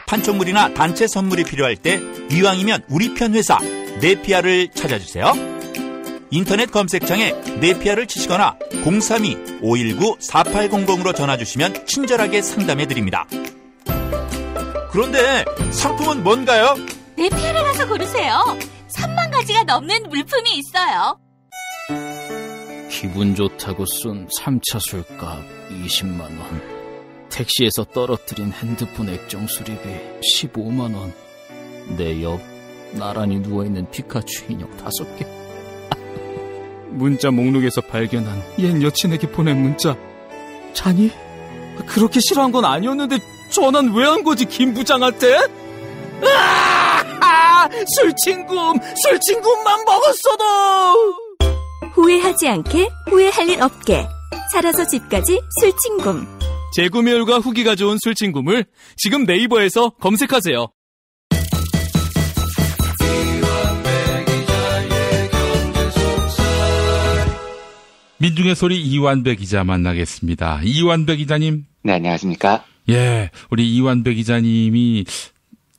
판촉물이나 단체 선물이 필요할 때 이왕이면 우리 편 회사 네피아를 찾아주세요. 인터넷 검색창에 네피아를 치시거나 032-519-4800으로 전화주시면 친절하게 상담해드립니다. 그런데 상품은 뭔가요? 네피아를 가서 고르세요. 3만 가지가 넘는 물품이 있어요. 기분 좋다고 쏜 3차 술값 20만 원. 택시에서 떨어뜨린 핸드폰 액정 수리비 15만 원. 내 옆 나란히 누워있는 피카츄 인형 5개. 문자 목록에서 발견한 옛 여친에게 보낸 문자. 자니? 그렇게 싫어한 건 아니었는데 전화는 왜 한 거지, 김 부장한테? 술친구만 먹었어도! 후회하지 않게 후회할 일 없게 살아서 집까지 술친구. 재구매율과 후기가 좋은 술친구물 지금 네이버에서 검색하세요. 민중의 소리 이완배 기자 만나겠습니다. 이완배 기자님. 네, 안녕하십니까? 예, 우리 이완배 기자님이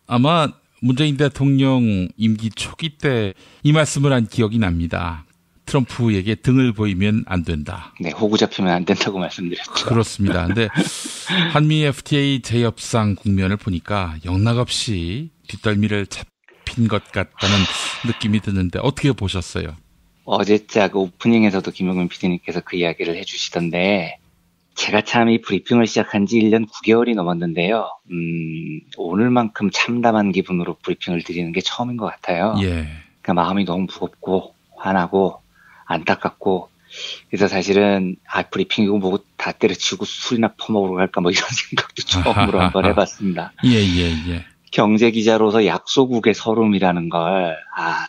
아마 문재인 대통령 임기 초기 때 이 말씀을 한 기억이 납니다. 트럼프에게 등을 보이면 안 된다. 네, 호구 잡히면 안 된다고 말씀드렸죠. 그렇습니다. 근데 한미 FTA 재협상 국면을 보니까 영락없이 뒷덜미를 잡힌 것 같다는 느낌이 드는데 어떻게 보셨어요? 어제자 오프닝에서도 김용민 PD님께서 그 이야기를 해주시던데 제가 참 이 브리핑을 시작한 지 1년 9개월이 넘었는데요. 오늘만큼 참담한 기분으로 브리핑을 드리는 게 처음인 것 같아요. 예. 그러니까 마음이 너무 무겁고 화나고 안타깝고 그래서 사실은 브리핑이고 뭐고 다 때려치우고 술이나 퍼먹으러 갈까 뭐 이런 생각도 처음으로 한번 해봤습니다. 예. 경제기자로서 약소국의 서름이라는 걸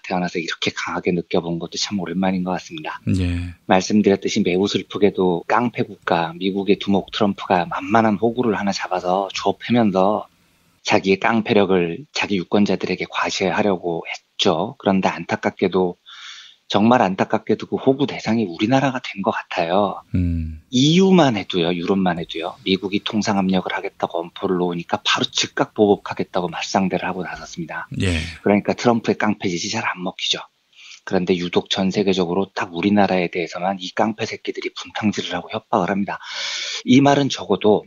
태어나서 이렇게 강하게 느껴본 것도 참 오랜만인 것 같습니다. 예. 말씀드렸듯이 매우 슬프게도 깡패 국가 미국의 두목 트럼프가 만만한 호구를 하나 잡아서 주업하면서 자기의 깡패력을 자기 유권자들에게 과시하려고 했죠. 그런데 정말 안타깝게도 그 호구 대상이 우리나라가 된 것 같아요. EU만 해도요, 유럽만 해도요, 미국이 통상 압력을 하겠다고 엄포를 놓으니까 바로 즉각 보복하겠다고 맞상대를 하고 나섰습니다. 예. 그러니까 트럼프의 깡패짓이 잘 안 먹히죠. 그런데 유독 전 세계적으로 딱 우리나라에 대해서만 이 깡패 새끼들이 분탕질을 하고 협박을 합니다. 이 말은 적어도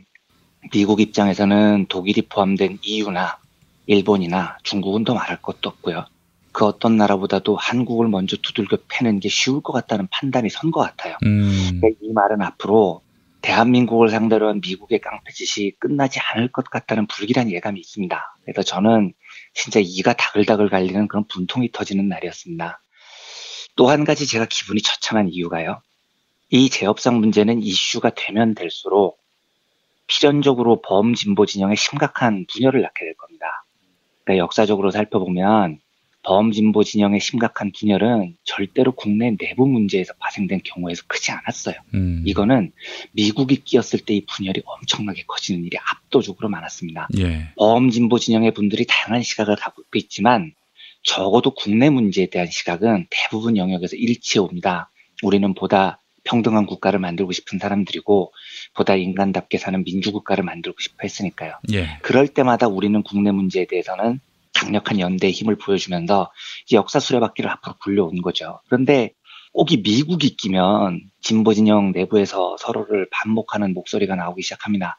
미국 입장에서는 독일이 포함된 EU나 일본이나 중국은 더 말할 것도 없고요. 그 어떤 나라보다도 한국을 먼저 두들겨 패는 게 쉬울 것 같다는 판단이 선 것 같아요. 그러니까 이 말은 앞으로 대한민국을 상대로 한 미국의 깡패짓이 끝나지 않을 것 같다는 불길한 예감이 있습니다. 그래서 저는 진짜 이가 다글다글 갈리는 그런 분통이 터지는 날이었습니다. 또 한 가지 제가 기분이 처참한 이유가요. 이 재협상 문제는 이슈가 되면 될수록 필연적으로 범진보 진영에 심각한 분열을 낳게 될 겁니다. 그러니까 역사적으로 살펴보면 범진보 진영의 심각한 분열은 절대로 국내 내부 문제에서 발생된 경우에서 크지 않았어요. 이거는 미국이 끼었을 때 이 분열이 엄청나게 커지는 일이 압도적으로 많았습니다. 예. 범진보 진영의 분들이 다양한 시각을 갖고 있지만 적어도 국내 문제에 대한 시각은 대부분 영역에서 일치해 옵니다. 우리는 보다 평등한 국가를 만들고 싶은 사람들이고 보다 인간답게 사는 민주국가를 만들고 싶어 했으니까요. 예. 그럴 때마다 우리는 국내 문제에 대해서는 강력한 연대의 힘을 보여주면서 역사 수레바퀴를 앞으로 굴려온 거죠. 그런데 꼭 이 미국이 끼면 진보 진영 내부에서 서로를 반목하는 목소리가 나오기 시작합니다.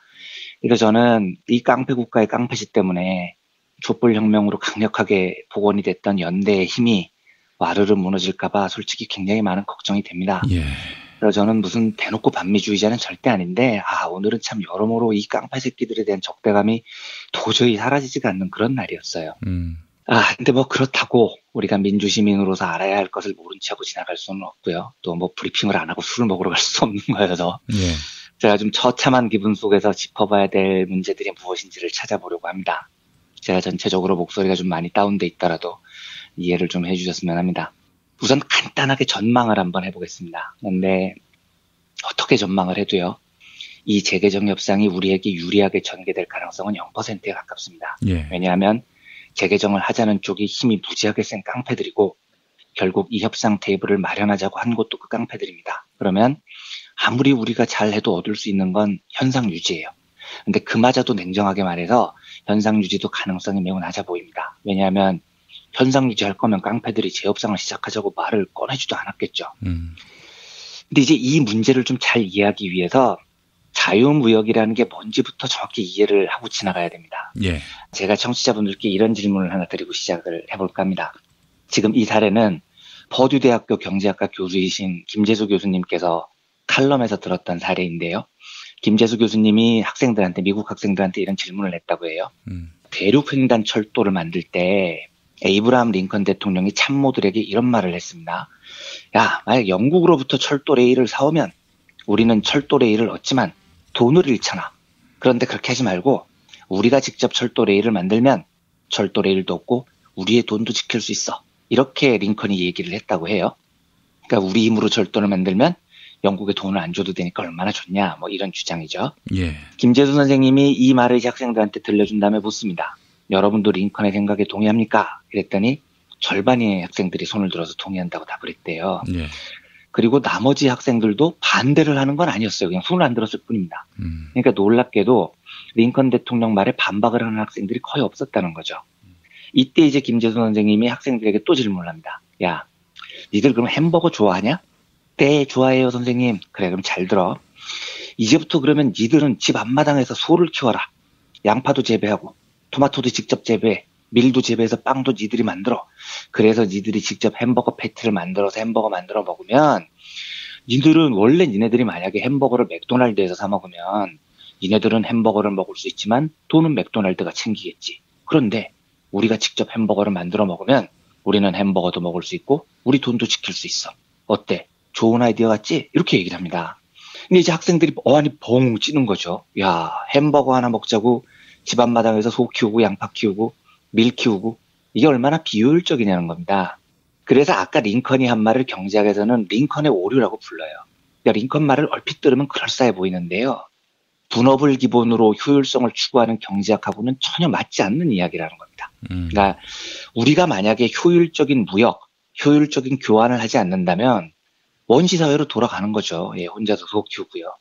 그래서 저는 이 깡패 국가의 깡패짓 때문에 촛불혁명으로 강력하게 복원이 됐던 연대의 힘이 와르르 무너질까봐 솔직히 굉장히 많은 걱정이 됩니다. 예. 그래서 저는 무슨 대놓고 반미주의자는 절대 아닌데 오늘은 참 여러모로 이 깡패 새끼들에 대한 적대감이 도저히 사라지지가 않는 그런 날이었어요. 근데 뭐 그렇다고 우리가 민주시민으로서 알아야 할 것을 모른 체 하고 지나갈 수는 없고요. 또 뭐 브리핑을 안 하고 술을 먹으러 갈 수 없는 거여서 예. 제가 좀 처참한 기분 속에서 짚어봐야 될 문제들이 무엇인지를 찾아보려고 합니다. 제가 전체적으로 목소리가 좀 많이 다운돼 있더라도 이해를 좀 해주셨으면 합니다. 우선 간단하게 전망을 한번 해보겠습니다. 그런데 어떻게 전망을 해도요. 이 재개정 협상이 우리에게 유리하게 전개될 가능성은 0%에 가깝습니다. 예. 왜냐하면 재개정을 하자는 쪽이 힘이 무지하게 센 깡패들이고 결국 이 협상 테이블을 마련하자고 한 것도 그 깡패들입니다. 그러면 아무리 우리가 잘해도 얻을 수 있는 건 현상 유지예요. 근데 그마저도 냉정하게 말해서 현상 유지도 가능성이 매우 낮아 보입니다. 왜냐하면 현상 유지할 거면 깡패들이 재협상을 시작하자고 말을 꺼내지도 않았겠죠. 근데 이제 이 문제를 좀 잘 이해하기 위해서 자유무역이라는 게 뭔지부터 정확히 이해를 하고 지나가야 됩니다. 예. 제가 청취자분들께 이런 질문을 하나 드리고 시작을 해볼까 합니다. 지금 이 사례는 퍼듀대학교 경제학과 교수이신 김재수 교수님께서 칼럼에서 들었던 사례인데요. 김재수 교수님이 미국 학생들한테 이런 질문을 했다고 해요. 대륙횡단 철도를 만들 때 에이브라함 링컨 대통령이 참모들에게 이런 말을 했습니다. 야, 만약 영국으로부터 철도 레일을 사오면 우리는 철도 레일을 얻지만 돈을 잃잖아. 그런데 그렇게 하지 말고 우리가 직접 철도 레일을 만들면 철도 레일도 얻고 우리의 돈도 지킬 수 있어. 이렇게 링컨이 얘기를 했다고 해요. 그러니까 우리 힘으로 철도를 만들면 영국에 돈을 안 줘도 되니까 얼마나 좋냐. 뭐 이런 주장이죠. 예. 김재수 선생님이 이 말을 학생들한테 들려준 다음에 묻습니다. 여러분도 링컨의 생각에 동의합니까? 그랬더니 절반의 학생들이 손을 들어서 동의한다고 답을 했대요. 예. 그리고 나머지 학생들도 반대를 하는 건 아니었어요. 그냥 손을 안 들었을 뿐입니다. 그러니까 놀랍게도 링컨 대통령 말에 반박을 하는 학생들이 거의 없었다는 거죠. 이때 이제 김재수 선생님이 학생들에게 또 질문을 합니다. 야, 니들 그럼 햄버거 좋아하냐? 네, 좋아해요, 선생님. 그래, 그럼 잘 들어. 이제부터 그러면 니들은 집 앞마당에서 소를 키워라. 양파도 재배하고, 토마토도 직접 재배해. 밀도 재배해서 빵도 니들이 만들어. 그래서 니들이 직접 햄버거 패티를 만들어서 햄버거 만들어 먹으면 니들은 원래 니네들이 만약에 햄버거를 맥도날드에서 사 먹으면 니네들은 햄버거를 먹을 수 있지만 돈은 맥도날드가 챙기겠지. 그런데 우리가 직접 햄버거를 만들어 먹으면 우리는 햄버거도 먹을 수 있고 우리 돈도 지킬 수 있어. 어때? 좋은 아이디어 같지? 이렇게 얘기를 합니다. 근데 이제 학생들이 어안이 벙 찌는 거죠. 야, 햄버거 하나 먹자고 집 앞마당에서 소 키우고 양파 키우고 밀 키우고 이게 얼마나 비효율적이냐는 겁니다. 그래서 아까 링컨이 한 말을 경제학에서는 링컨의 오류라고 불러요. 그러니까 링컨 말을 얼핏 들으면 그럴싸해 보이는데요. 분업을 기본으로 효율성을 추구하는 경제학하고는 전혀 맞지 않는 이야기라는 겁니다. 그러니까 우리가 만약에 효율적인 무역, 효율적인 교환을 하지 않는다면 원시사회로 돌아가는 거죠. 예, 혼자서 소 키우고요.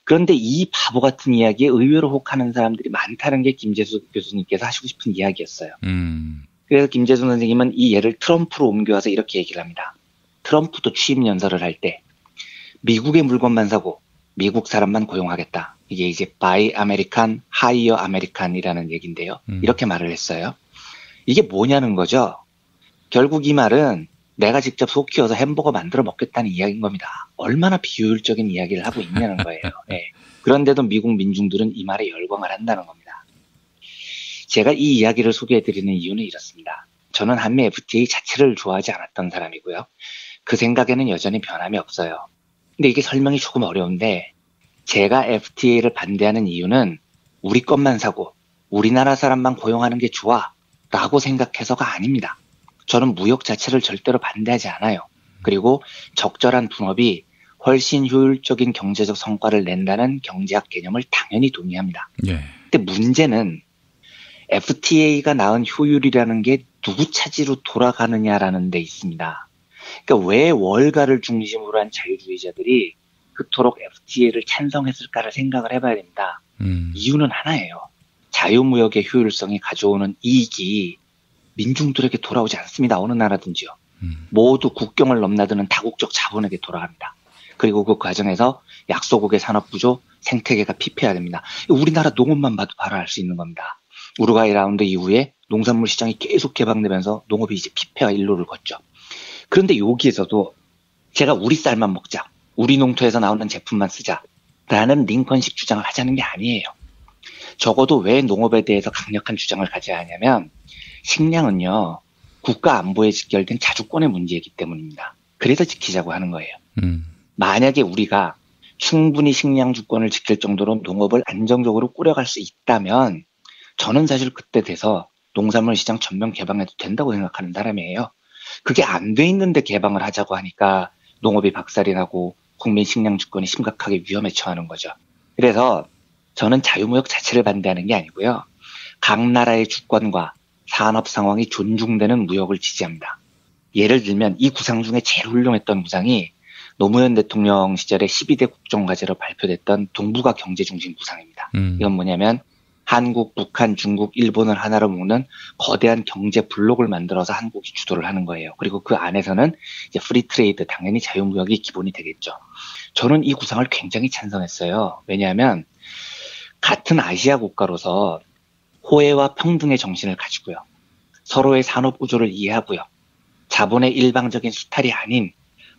그런데 이 바보 같은 이야기에 의외로 혹하는 사람들이 많다는 게 김재수 교수님께서 하시고 싶은 이야기였어요. 그래서 김재수 선생님은 이 예를 트럼프로 옮겨와서 이렇게 얘기를 합니다. 트럼프도 취임 연설을 할 때 미국의 물건만 사고 미국 사람만 고용하겠다. 이게 이제 Buy American, Hire American이라는 얘기인데요. 이렇게 말을 했어요. 이게 뭐냐는 거죠. 결국 이 말은 내가 직접 소 키워서 햄버거 만들어 먹겠다는 이야기인 겁니다. 얼마나 비효율적인 이야기를 하고 있냐는 거예요. 네. 그런데도 미국 민중들은 이 말에 열광을 한다는 겁니다. 제가 이 이야기를 소개해드리는 이유는 이렇습니다. 저는 한미 FTA 자체를 좋아하지 않았던 사람이고요. 그 생각에는 여전히 변함이 없어요. 근데 이게 설명이 조금 어려운데 제가 FTA를 반대하는 이유는 우리 것만 사고 우리나라 사람만 고용하는 게 좋아 라고 생각해서가 아닙니다. 저는 무역 자체를 절대로 반대하지 않아요. 그리고 적절한 분업이 훨씬 효율적인 경제적 성과를 낸다는 경제학 개념을 당연히 동의합니다. 예. 근데 문제는 FTA가 낳은 효율이라는 게 누구 차지로 돌아가느냐라는 데 있습니다. 그러니까 왜 월가를 중심으로 한 자유주의자들이 그토록 FTA를 찬성했을까를 생각을 해봐야 됩니다. 이유는 하나예요. 자유무역의 효율성이 가져오는 이익이 민중들에게 돌아오지 않습니다. 어느 나라든지요. 모두 국경을 넘나드는 다국적 자본에게 돌아갑니다. 그리고 그 과정에서 약소국의 산업구조, 생태계가 피폐해야 됩니다. 우리나라 농업만 봐도 바로 알 수 있는 겁니다. 우루과이 라운드 이후에 농산물 시장이 계속 개방되면서 농업이 이제 피폐화 일로를 걷죠. 그런데 여기에서도 제가 우리 쌀만 먹자, 우리 농토에서 나오는 제품만 쓰자라는 링컨식 주장을 하자는 게 아니에요. 적어도 왜 농업에 대해서 강력한 주장을 가져야 하냐면 식량은요, 국가 안보에 직결된 자주권의 문제이기 때문입니다. 그래서 지키자고 하는 거예요. 만약에 우리가 충분히 식량 주권을 지킬 정도로 농업을 안정적으로 꾸려갈 수 있다면 저는 사실 그때 돼서 농산물 시장 전면 개방해도 된다고 생각하는 사람이에요. 그게 안 돼 있는데 개방을 하자고 하니까 농업이 박살이 나고 국민 식량 주권이 심각하게 위험에 처하는 거죠. 그래서 저는 자유무역 자체를 반대하는 게 아니고요. 각 나라의 주권과 산업 상황이 존중되는 무역을 지지합니다. 예를 들면 이 구상 중에 제일 훌륭했던 구상이 노무현 대통령 시절에 12대 국정과제로 발표됐던 동북아 경제중심 구상입니다. 이건 뭐냐면 한국, 북한, 중국, 일본을 하나로 묶는 거대한 경제 블록을 만들어서 한국이 주도를 하는 거예요. 그리고 그 안에서는 이제 프리트레이드, 당연히 자유무역이 기본이 되겠죠. 저는 이 구상을 굉장히 찬성했어요. 왜냐하면 같은 아시아 국가로서 호혜와 평등의 정신을 가지고요. 서로의 산업 구조를 이해하고요. 자본의 일방적인 수탈이 아닌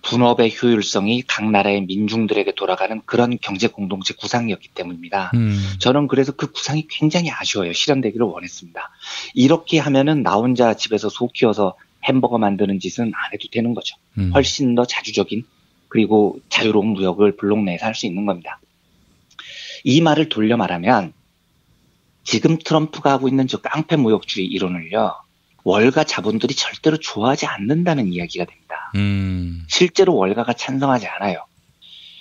분업의 효율성이 각 나라의 민중들에게 돌아가는 그런 경제 공동체 구상이었기 때문입니다. 저는 그래서 그 구상이 굉장히 아쉬워요. 실현되기를 원했습니다. 이렇게 하면은 나 혼자 집에서 소 키워서 햄버거 만드는 짓은 안 해도 되는 거죠. 훨씬 더 자주적인 그리고 자유로운 무역을 블록 내에서 할 수 있는 겁니다. 이 말을 돌려 말하면 지금 트럼프가 하고 있는 저 깡패 무역주의 이론을요. 월가 자본들이 절대로 좋아하지 않는다는 이야기가 됩니다. 실제로 월가가 찬성하지 않아요.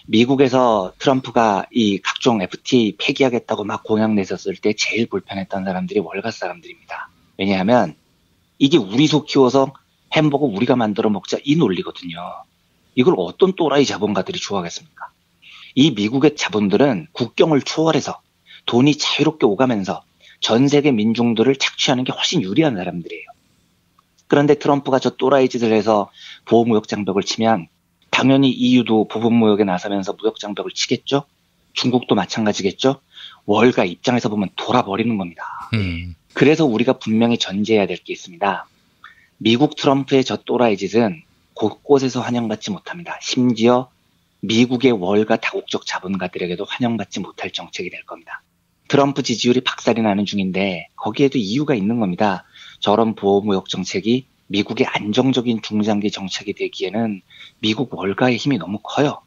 미국에서 트럼프가 이 각종 FTA 폐기하겠다고 막 공약 내셨을 때 제일 불편했던 사람들이 월가 사람들입니다. 왜냐하면 이게 우리 소 키워서 햄버거 우리가 만들어 먹자 이 논리거든요. 이걸 어떤 또라이 자본가들이 좋아하겠습니까? 이 미국의 자본들은 국경을 초월해서 돈이 자유롭게 오가면서 전 세계 민중들을 착취하는 게 훨씬 유리한 사람들이에요. 그런데 트럼프가 저 또라이 짓을 해서 보호무역 장벽을 치면 당연히 EU도 보복무역에 나서면서 무역 장벽을 치겠죠? 중국도 마찬가지겠죠? 월가 입장에서 보면 돌아버리는 겁니다. 그래서 우리가 분명히 전제해야 될 게 있습니다. 미국 트럼프의 저 또라이 짓은 곳곳에서 환영받지 못합니다. 심지어 미국의 월가 다국적 자본가들에게도 환영받지 못할 정책이 될 겁니다. 트럼프 지지율이 박살이 나는 중인데 거기에도 이유가 있는 겁니다. 저런 보호무역 정책이 미국의 안정적인 중장기 정책이 되기에는 미국 월가의 힘이 너무 커요.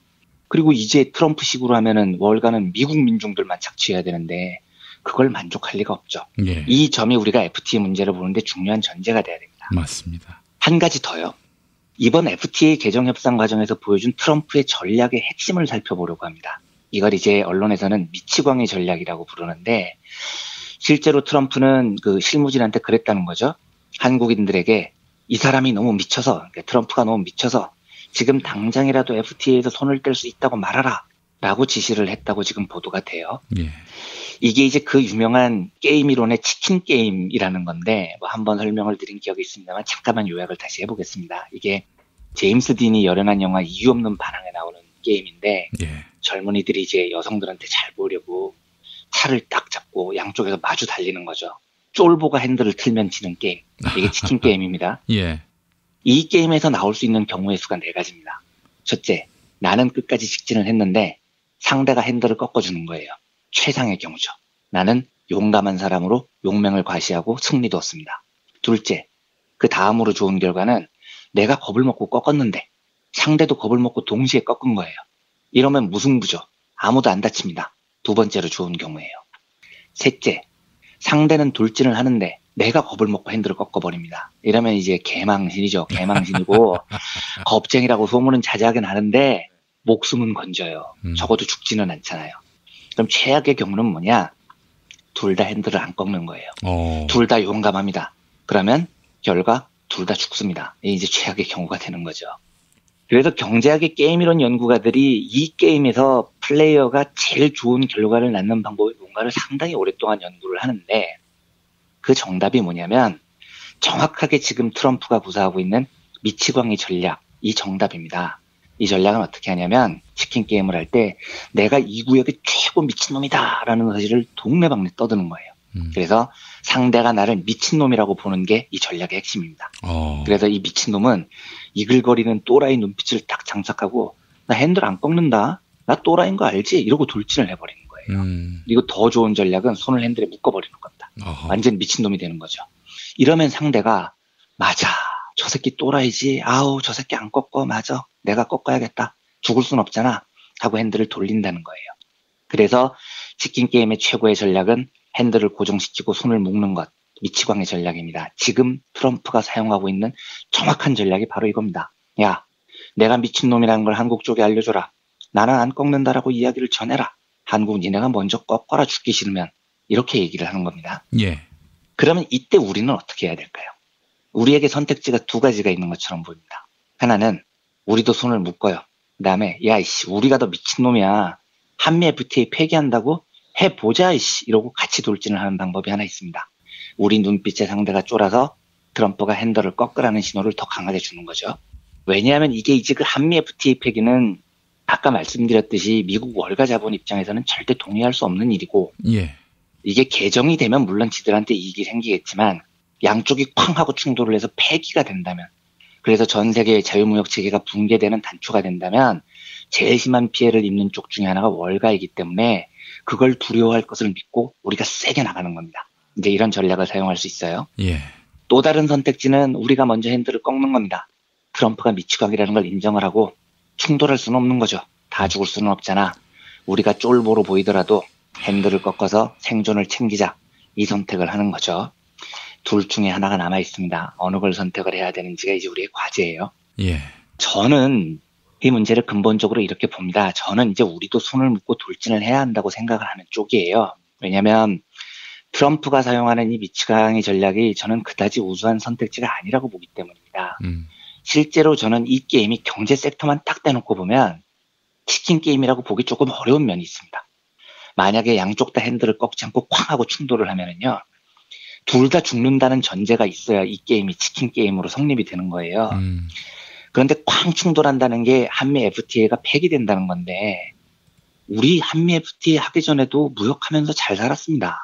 그리고 이제 트럼프식으로 하면은 월가는 미국 민중들만 착취해야 되는데 그걸 만족할 리가 없죠. 예. 이 점이 우리가 FTA 문제를 보는데 중요한 전제가 돼야 됩니다. 맞습니다. 한 가지 더요. 이번 FTA 개정 협상 과정에서 보여준 트럼프의 전략의 핵심을 살펴보려고 합니다. 이걸 이제 언론에서는 미치광이 전략이라고 부르는데 실제로 트럼프는 그 실무진한테 그랬다는 거죠. 한국인들에게 이 사람이 너무 미쳐서, 그러니까 트럼프가 너무 미쳐서 지금 당장이라도 FTA에서 손을 뗄 수 있다고 말하라 라고 지시를 했다고 지금 보도가 돼요. 예. 이게 이제 그 유명한 게임 이론의 치킨 게임이라는 건데 뭐 한번 설명을 드린 기억이 있습니다만 잠깐만 요약을 다시 해보겠습니다. 이게 제임스 딘이 열연한 영화 이유 없는 반항에 나오는 게임인데 예. 젊은이들이 이제 여성들한테 잘 보려고 차를 딱 잡고 양쪽에서 마주 달리는 거죠. 쫄보가 핸들을 틀면 지는 게임. 이게 치킨 게임입니다. 예. 이 게임에서 나올 수 있는 경우의 수가 4가지입니다. 첫째, 나는 끝까지 직진을 했는데 상대가 핸들을 꺾어주는 거예요. 최상의 경우죠. 나는 용감한 사람으로 용맹을 과시하고 승리도 얻습니다. 둘째, 그 다음으로 좋은 결과는 내가 겁을 먹고 꺾었는데 상대도 겁을 먹고 동시에 꺾은 거예요. 이러면 무승부죠. 아무도 안 다칩니다. 두 번째로 좋은 경우예요. 셋째, 상대는 돌진을 하는데 내가 겁을 먹고 핸들을 꺾어버립니다. 이러면 이제 개망신이죠. 개망신이고 겁쟁이라고 소문은 자자하게 나는데 목숨은 건져요. 적어도 죽지는 않잖아요. 그럼 최악의 경우는 뭐냐? 둘 다 핸들을 안 꺾는 거예요. 둘 다 용감합니다. 그러면 결과 둘 다 죽습니다. 이제 최악의 경우가 되는 거죠. 그래서 경제학의 게임이론 연구가들이 이 게임에서 플레이어가 제일 좋은 결과를 낳는 방법이 뭔가를 상당히 오랫동안 연구를 하는데 그 정답이 뭐냐면 정확하게 지금 트럼프가 구사하고 있는 미치광이 전략, 이 정답입니다. 이 전략은 어떻게 하냐면 치킨 게임을 할 때 내가 이 구역의 최고 미친놈이다 라는 사실을 동네방네 떠드는 거예요. 그래서 상대가 나를 미친놈이라고 보는 게 이 전략의 핵심입니다. 그래서 이 미친놈은 이글거리는 또라이 눈빛을 딱 장착하고 나 핸들 안 꺾는다. 나 또라이인 거 알지? 이러고 돌진을 해버리는 거예요. 그리고 더 좋은 전략은 손을 핸들에 묶어버리는 겁니다. 완전 미친놈이 되는 거죠. 이러면 상대가 맞아. 저 새끼 또라이지. 아우 저 새끼 안 꺾어. 맞아. 내가 꺾어야겠다. 죽을 순 없잖아. 하고 핸들을 돌린다는 거예요. 그래서 치킨 게임의 최고의 전략은 핸들을 고정시키고 손을 묶는 것. 미치광의 전략입니다. 지금 트럼프가 사용하고 있는 정확한 전략이 바로 이겁니다. 야, 내가 미친놈이라는 걸 한국 쪽에 알려줘라. 나는 안 꺾는다라고 이야기를 전해라. 한국 니네가 먼저 꺾어라 죽기 싫으면. 이렇게 얘기를 하는 겁니다. 예. 그러면 이때 우리는 어떻게 해야 될까요? 우리에게 선택지가 2가지가 있는 것처럼 보입니다. 하나는 우리도 손을 묶어요. 그 다음에 야 이씨 우리가 더 미친놈이야. 한미 FTA 폐기한다고? 해보자 이씨 이러고 같이 돌진을 하는 방법이 하나 있습니다. 우리 눈빛에 상대가 쫄아서 트럼프가 핸들을 꺾으라는 신호를 더 강하게 주는 거죠. 왜냐하면 이게 이제 그 한미 FTA 폐기는 아까 말씀드렸듯이 미국 월가 자본 입장에서는 절대 동의할 수 없는 일이고 예. 이게 개정이 되면 물론 지들한테 이익이 생기겠지만 양쪽이 쾅 하고 충돌을 해서 폐기가 된다면 그래서 전 세계의 자유무역 체계가 붕괴되는 단초가 된다면 제일 심한 피해를 입는 쪽 중에 하나가 월가이기 때문에 그걸 두려워할 것을 믿고 우리가 세게 나가는 겁니다. 이제 이런 전략을 사용할 수 있어요. 예. 또 다른 선택지는 우리가 먼저 핸들을 꺾는 겁니다. 트럼프가 미치광이라는 걸 인정을 하고 충돌할 수는 없는 거죠. 다 죽을 수는 없잖아. 우리가 쫄보로 보이더라도 핸들을 꺾어서 생존을 챙기자. 이 선택을 하는 거죠. 둘 중에 하나가 남아 있습니다. 어느 걸 선택을 해야 되는지가 이제 우리의 과제예요. 예. 저는 이 문제를 근본적으로 이렇게 봅니다. 저는 이제 우리도 손을 묶고 돌진을 해야 한다고 생각을 하는 쪽이에요. 왜냐하면 트럼프가 사용하는 이 미치광이 전략이 저는 그다지 우수한 선택지가 아니라고 보기 때문입니다. 실제로 저는 이 게임이 경제 섹터만 딱 떼놓고 보면 치킨 게임이라고 보기 조금 어려운 면이 있습니다. 만약에 양쪽 다 핸들을 꺾지 않고 쾅 하고 충돌을 하면은요, 둘 다 죽는다는 전제가 있어야 이 게임이 치킨 게임으로 성립이 되는 거예요. 그런데 쾅 충돌한다는 게 한미 FTA가 폐기된다는 건데, 우리 한미 FTA 하기 전에도 무역하면서 잘 살았습니다.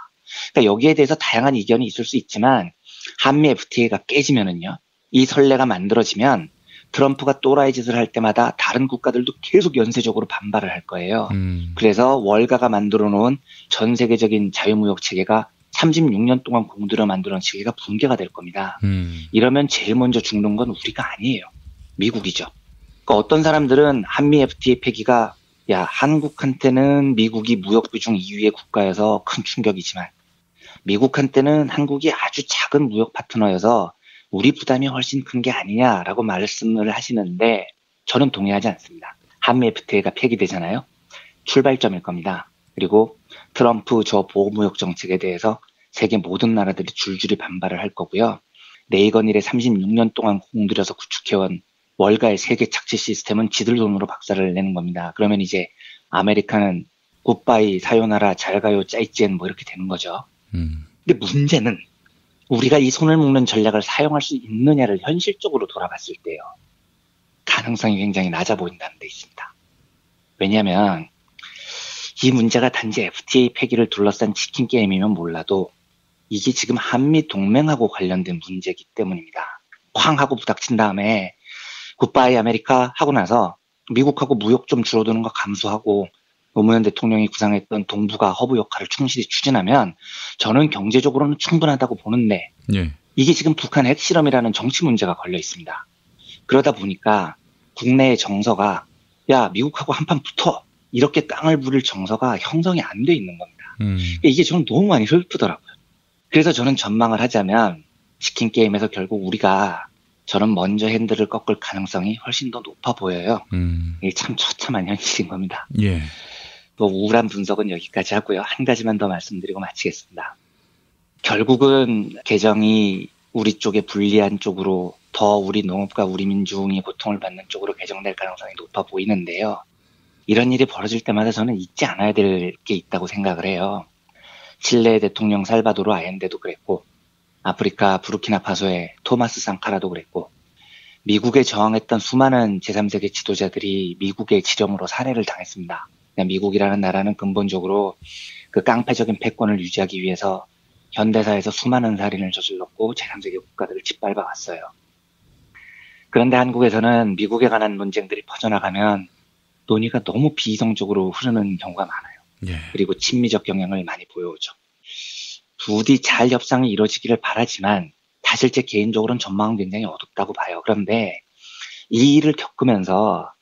그러니까 여기에 대해서 다양한 의견이 있을 수 있지만, 한미 FTA가 깨지면은요, 이 선례가 만들어지면 트럼프가 또라이 짓을 할 때마다 다른 국가들도 계속 연쇄적으로 반발을 할 거예요. 그래서 월가가 만들어 놓은 전 세계적인 자유무역 체계가 36년 동안 공들여 만들어 놓은 체계가 붕괴가 될 겁니다. 이러면 제일 먼저 죽는 건 우리가 아니에요. 미국이죠. 그러니까 어떤 사람들은 한미 FTA 폐기가 한국한테는 미국이 무역 비중 2위의 국가여서 큰 충격이지만 미국한테는 한국이 아주 작은 무역 파트너여서 우리 부담이 훨씬 큰 게 아니냐라고 말씀을 하시는데 저는 동의하지 않습니다. 한미 FTA가 폐기되잖아요. 출발점일 겁니다. 그리고 트럼프 저 보호무역 정책에 대해서 세계 모든 나라들이 줄줄이 반발을 할 거고요. 레이건 이래 36년 동안 공들여서 구축해온 월가의 세계 착취 시스템은 지들 돈으로 박살을 내는 겁니다. 그러면 이제 아메리카는 굿바이, 사요나라, 잘가요, 짜이찌엔 뭐 이렇게 되는 거죠. 근데 문제는 우리가 이 손을 묶는 전략을 사용할 수 있느냐를 현실적으로 돌아봤을 때요. 가능성이 굉장히 낮아 보인다는 데 있습니다. 왜냐하면 이 문제가 단지 FTA 폐기를 둘러싼 치킨 게임이면 몰라도 이게 지금 한미 동맹하고 관련된 문제이기 때문입니다. 쾅 하고 부닥친 다음에 굿바이 아메리카 하고 나서 미국하고 무역 좀 줄어드는 거 감수하고 노무현 대통령이 구상했던 동북아 허브 역할을 충실히 추진하면 저는 경제적으로는 충분하다고 보는데 이게 지금 북한 핵실험이라는 정치 문제가 걸려 있습니다. 그러다 보니까 국내의 정서가 미국하고 한판 붙어 이렇게 깡을 부릴 정서가 형성이 안 돼 있는 겁니다. 이게 저는 너무 많이 슬프더라고요. 그래서 저는 전망을 하자면 치킨 게임에서 결국 우리가 저는 먼저 핸들을 꺾을 가능성이 훨씬 더 높아 보여요. 이게 참 처참한 현실인 겁니다. 또 우울한 분석은 여기까지 하고요. 한 가지만 더 말씀드리고 마치겠습니다. 결국은 개정이 우리 쪽에 불리한 쪽으로 더 우리 농업과 우리 민중이 고통을 받는 쪽으로 개정될 가능성이 높아 보이는데요. 이런 일이 벌어질 때마다 저는 잊지 않아야 될 게 있다고 생각을 해요. 칠레 대통령 살바도르 아옌데도 그랬고 아프리카 부르키나파소의 토마스 상카라도 그랬고 미국에 저항했던 수많은 제3세계 지도자들이 미국의 지령으로 살해를 당했습니다. 미국이라는 나라는 근본적으로 그 깡패적인 패권을 유지하기 위해서 현대사에서 수많은 살인을 저질렀고 제3세계 국가들을 짓밟아 왔어요. 그런데 한국에서는 미국에 관한 논쟁들이 퍼져나가면 논의가 너무 비이성적으로 흐르는 경우가 많아요. 그리고 친미적 경향을 많이 보여오죠. 부디 잘 협상이 이루어지기를 바라지만 사실 제 개인적으로는 전망은 굉장히 어둡다고 봐요. 그런데 이 일을 겪으면서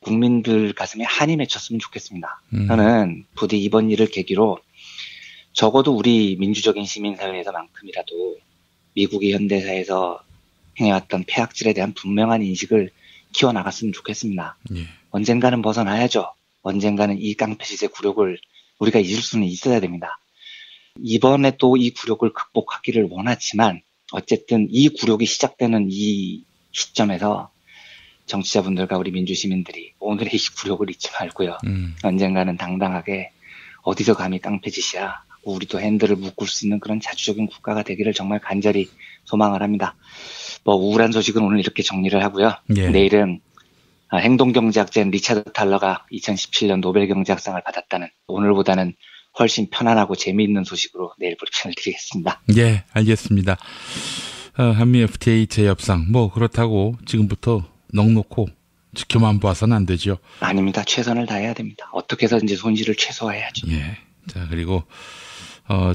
국민들 가슴에 한이 맺혔으면 좋겠습니다. 저는 부디 이번 일을 계기로 적어도 우리 민주적인 시민사회에서만큼이라도 미국의 현대사에서 행해왔던 폐악질에 대한 분명한 인식을 키워나갔으면 좋겠습니다. 언젠가는 벗어나야죠. 언젠가는 이 깡패짓의 굴욕을 우리가 잊을 수는 있어야 됩니다. 이번에 또 이 굴욕을 극복하기를 원하지만 어쨌든 이 굴욕이 시작되는 이 시점에서 정치자분들과 우리 민주시민들이 오늘의 이 굴욕을 잊지 말고요. 언젠가는 당당하게 어디서 감히 깡패짓이야. 우리도 핸들을 묶을 수 있는 그런 자주적인 국가가 되기를 정말 간절히 소망을 합니다. 우울한 소식은 오늘 이렇게 정리를 하고요. 내일은 행동경제학자인 리차드 탈러가 2017년 노벨경제학상을 받았다는 오늘보다는 훨씬 편안하고 재미있는 소식으로 내일 브리핑을 드리겠습니다. 알겠습니다. 한미 FTA 재협상 그렇다고 지금부터 넉놓고 지켜만 봐서는 안 되죠. 아닙니다. 최선을 다해야 됩니다. 어떻게 해서든지 손실을 최소화해야죠. 자, 그리고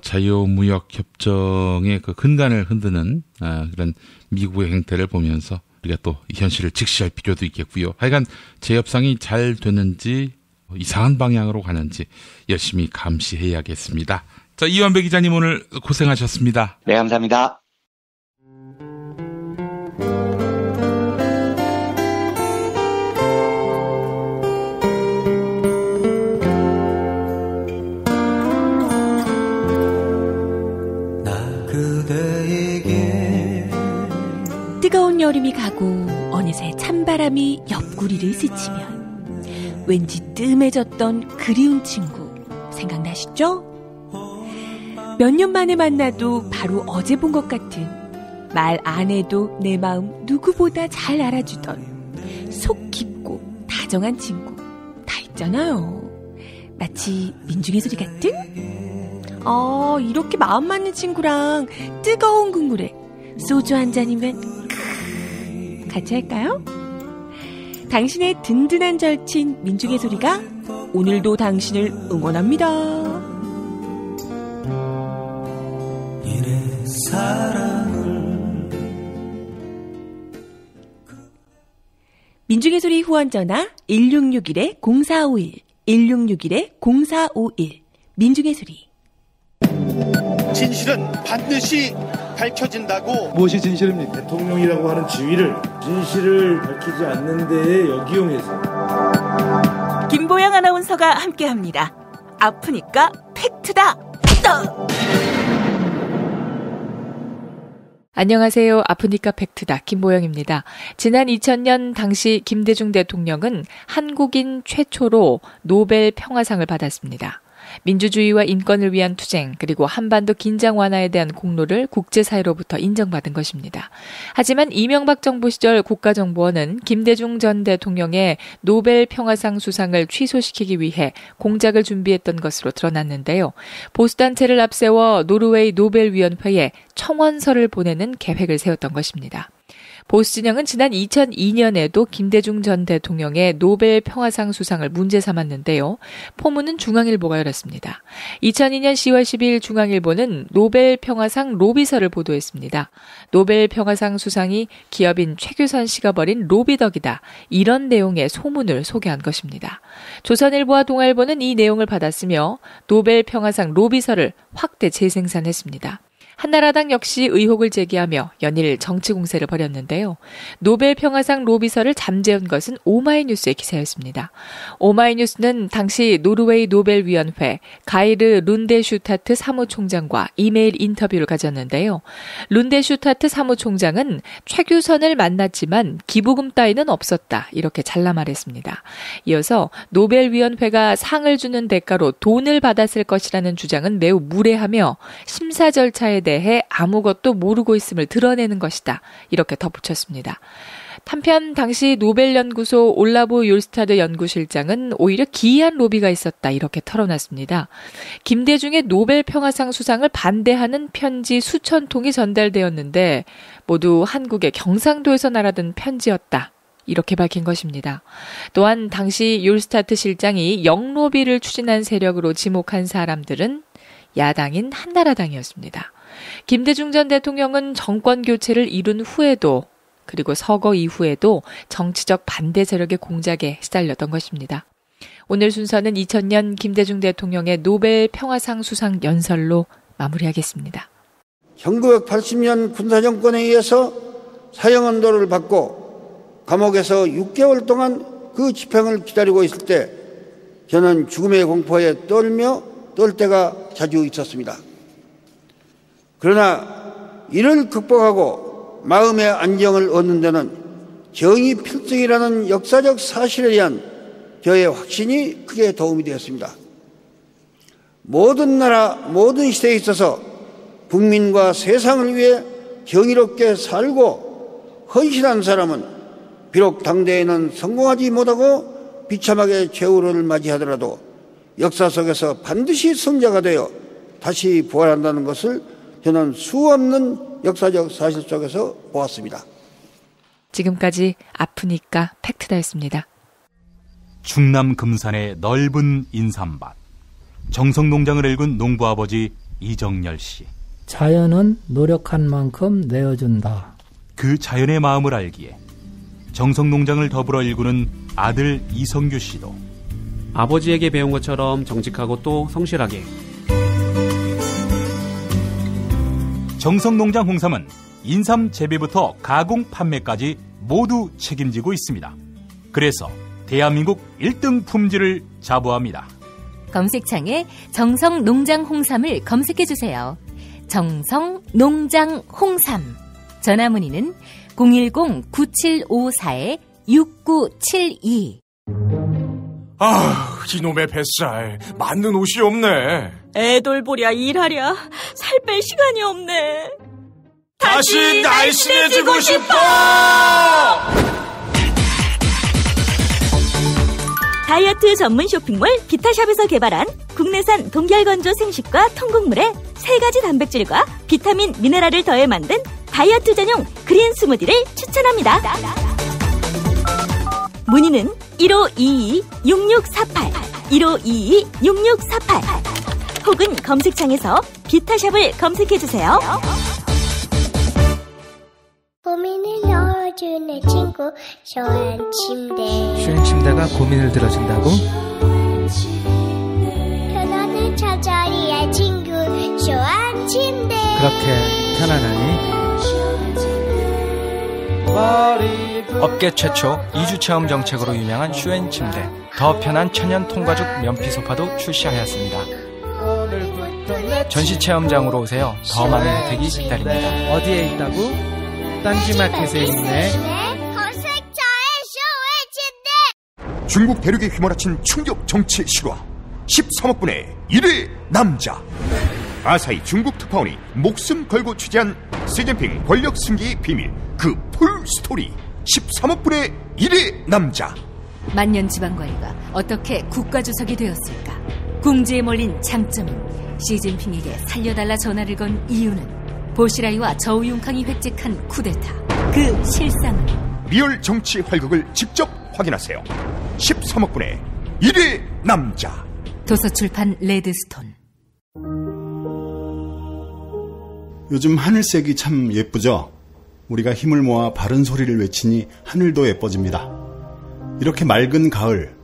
자유무역협정의 그 근간을 흔드는 그런 미국의 행태를 보면서 우리가 또 이 현실을 직시할 필요도 있겠고요. 하여간 재협상이 잘 되는지 이상한 방향으로 가는지 열심히 감시해야겠습니다. 자, 이완배 기자님 오늘 고생하셨습니다. 네, 감사합니다. 뜨거운 여름이 가고 어느새 찬바람이 옆구리를 스치면 왠지 뜸해졌던 그리운 친구 생각나시죠? 몇 년 만에 만나도 바로 어제 본 것 같은, 말 안 해도 내 마음 누구보다 잘 알아주던 속 깊고 다정한 친구 다 있잖아요. 마치 민중의 소리 같은? 이렇게 마음 맞는 친구랑 뜨거운 국물에 소주 한 잔이면 같이 할까요? 당신의 든든한 절친 민중의 소리가 오늘도 당신을 응원합니다. 민중의 소리 후원전화 1661-0451 1661-0451 민중의 소리. 진실은 반드시 밝혀진다고. 무엇이 진실입니까? 대통령이라고 하는 지위를 진실을 밝히지 않는 데에 역이용해서. 김보영 아나운서가 함께합니다. 아프니까 팩트다. 안녕하세요. 아프니까 팩트다. 김보영입니다. 지난 2000년 당시 김대중 대통령은 한국인 최초로 노벨 평화상을 받았습니다. 민주주의와 인권을 위한 투쟁, 그리고 한반도 긴장 완화에 대한 공로를 국제사회로부터 인정받은 것입니다. 하지만 이명박 정부 시절 국가정보원은 김대중 전 대통령의 노벨 평화상 수상을 취소시키기 위해 공작을 준비했던 것으로 드러났는데요. 보수단체를 앞세워 노르웨이 노벨위원회에 청원서를 보내는 계획을 세웠던 것입니다. 보수진영은 지난 2002년에도 김대중 전 대통령의 노벨 평화상 수상을 문제 삼았는데요. 포문은 중앙일보가 열었습니다. 2002년 10월 12일 중앙일보는 노벨 평화상 로비설을 보도했습니다. 노벨 평화상 수상이 기업인 최규선 씨가 벌인 로비덕이다. 이런 내용의 소문을 소개한 것입니다. 조선일보와 동아일보는 이 내용을 받았으며 노벨 평화상 로비설을 확대 재생산했습니다. 한나라당 역시 의혹을 제기하며 연일 정치 공세를 벌였는데요. 노벨 평화상 로비설을 잠재운 것은 오마이뉴스의 기사였습니다. 오마이뉴스는 당시 노르웨이 노벨위원회 가이르 룬데슈타트 사무총장과 이메일 인터뷰를 가졌는데요. 룬데슈타트 사무총장은 최규선을 만났지만 기부금 따위는 없었다, 이렇게 잘라 말했습니다. 이어서 노벨위원회가 상을 주는 대가로 돈을 받았을 것이라는 주장은 매우 무례하며 심사 절차에 대해 아무것도 모르고 있음을 드러내는 것이다, 이렇게 덧붙였습니다. 한편 당시 노벨연구소 올라보 율스타드 연구실장은 오히려 기이한 로비가 있었다, 이렇게 털어놨습니다. 김대중의 노벨 평화상 수상을 반대하는 편지 수천 통이 전달되었는데 모두 한국의 경상도에서 날아든 편지였다, 이렇게 밝힌 것입니다. 또한 당시 율스타트 실장이 영로비를 추진한 세력으로 지목한 사람들은 야당인 한나라당이었습니다. 김대중 전 대통령은 정권 교체를 이룬 후에도, 그리고 서거 이후에도 정치적 반대 세력의 공작에 시달렸던 것입니다. 오늘 순서는 2000년 김대중 대통령의 노벨 평화상 수상 연설로 마무리하겠습니다. 1980년 군사정권에 의해서 사형언도를 받고 감옥에서 6개월 동안 그 집행을 기다리고 있을 때 저는 죽음의 공포에 떨 때가 자주 있었습니다. 그러나 이를 극복하고 마음의 안정을 얻는 데는 정의 필승이라는 역사적 사실에 대한 저의 확신이 크게 도움이 되었습니다. 모든 나라, 모든 시대에 있어서 국민과 세상을 위해 정의롭게 살고 헌신한 사람은 비록 당대에는 성공하지 못하고 비참하게 최후를 맞이하더라도 역사 속에서 반드시 승자가 되어 다시 부활한다는 것을 저는 수없는 역사적 사실 속에서 보았습니다. 지금까지 아프니까 팩트다였습니다. 충남 금산의 넓은 인삼밭, 정성농장을 일군 농부아버지 이정열 씨. 자연은 노력한 만큼 내어준다. 그 자연의 마음을 알기에 정성농장을 더불어 일구는 아들 이성규 씨도 아버지에게 배운 것처럼 정직하고 또 성실하게. 정성농장 홍삼은 인삼 재배부터 가공 판매까지 모두 책임지고 있습니다. 그래서 대한민국 1등 품질을 자부합니다. 검색창에 정성농장 홍삼을 검색해주세요. 정성농장 홍삼. 전화문의는 010-9754-6972. 아, 이놈의 뱃살. 맞는 옷이 없네. 애 돌보랴 일하랴 살 뺄 시간이 없네. 다시 날씬해지고 싶어! 다이어트 전문 쇼핑몰 비타샵에서 개발한 국내산 동결건조 생식과 통곡물에 3가지 단백질과 비타민, 미네랄을 더해 만든 다이어트 전용 그린 스무디를 추천합니다. 문의는 1522-6648, 1522-6648 혹은 검색창에서 비타샵을 검색해주세요. 고민을 넣어주는 친구 쇼한 침대. 쇼한 침대가 고민을 들어준다고? 편안한 잠자리의 친구 쇼한 침대. 그렇게 편안하니? 업계 최초 2주 체험 정책으로 유명한 쇼앤 침대. 더 편한 천연 통가죽 면피 소파도 출시하였습니다. 전시 체험장으로 오세요. 더 많은 혜택이 기다립니다. 어디에 있다고? 딴지마켓에 있네. 중국 대륙에 휘몰아친 충격 정치 실화 13억 분의 1의 남자. 아사히 중국 특파원이 목숨 걸고 취재한 시진핑 권력 승기의 비밀, 그 풀스토리 13억 분의 1의 남자. 만년지방관리가 어떻게 국가주석이 되었을까? 궁지에 몰린 장점은 시진핑에게 살려달라 전화를 건 이유는 보시라이와 저우융캉이 획책한 쿠데타, 그 실상은? 리얼 정치 활극을 직접 확인하세요. 13억 분의 1의 남자. 도서출판 레드스톤. 요즘 하늘색이 참 예쁘죠? 우리가 힘을 모아 바른 소리를 외치니 하늘도 예뻐집니다. 이렇게 맑은 가을,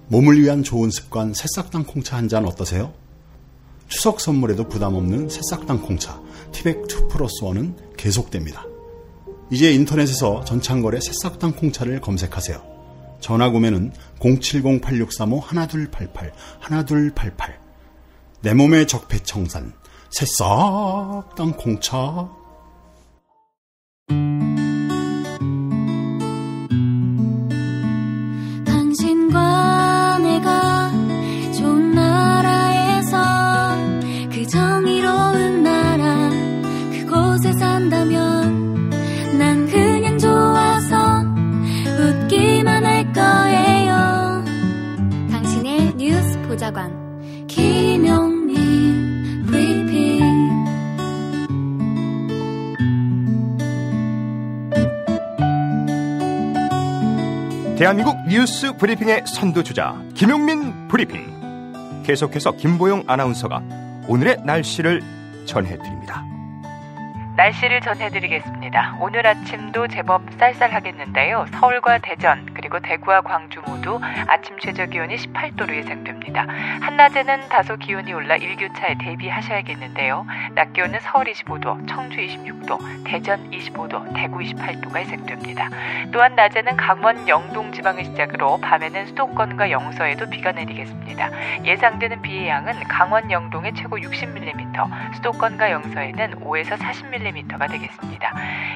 몸을 위한 좋은 습관 새싹당 콩차 한 잔 어떠세요? 추석 선물에도 부담 없는 새싹당 콩차 티백 2+1은 계속됩니다. 이제 인터넷에서 전창걸의 새싹당 콩차를 검색하세요. 전화 구매는 070-8635-1288 1288. 내 몸의 적폐청산 새싹당 콩차. 당신과 내가 좋은 나라에서 그 정의로운 나라 그곳에 산다면 난 그냥 좋아서 웃기만 할 거예요. 당신의 뉴스 보좌관 김용민 브리핑. 대한민국 뉴스 브리핑의 선두주자 김용민 브리핑. 계속해서 김보영 아나운서가 오늘의 날씨를 전해드립니다. 날씨를 전해드리겠습니다. 오늘 아침도 제법 쌀쌀하겠는데요. 서울과 대전 그리고 대구와 광주 모두 아침 최저기온이 18도로 예상됩니다. 한낮에는 다소 기온이 올라 일교차에 대비하셔야겠는데요. 낮 기온은 서울 25도, 청주 26도, 대전 25도, 대구 28도가 예상됩니다. 또한 낮에는 강원 영동 지방을 시작으로 밤에는 수도권과 영서에도 비가 내리겠습니다. 예상되는 비의 양은 강원 영동에 최고 60mm, 수도권과 영서에는 5에서 40mm가 되겠습니다.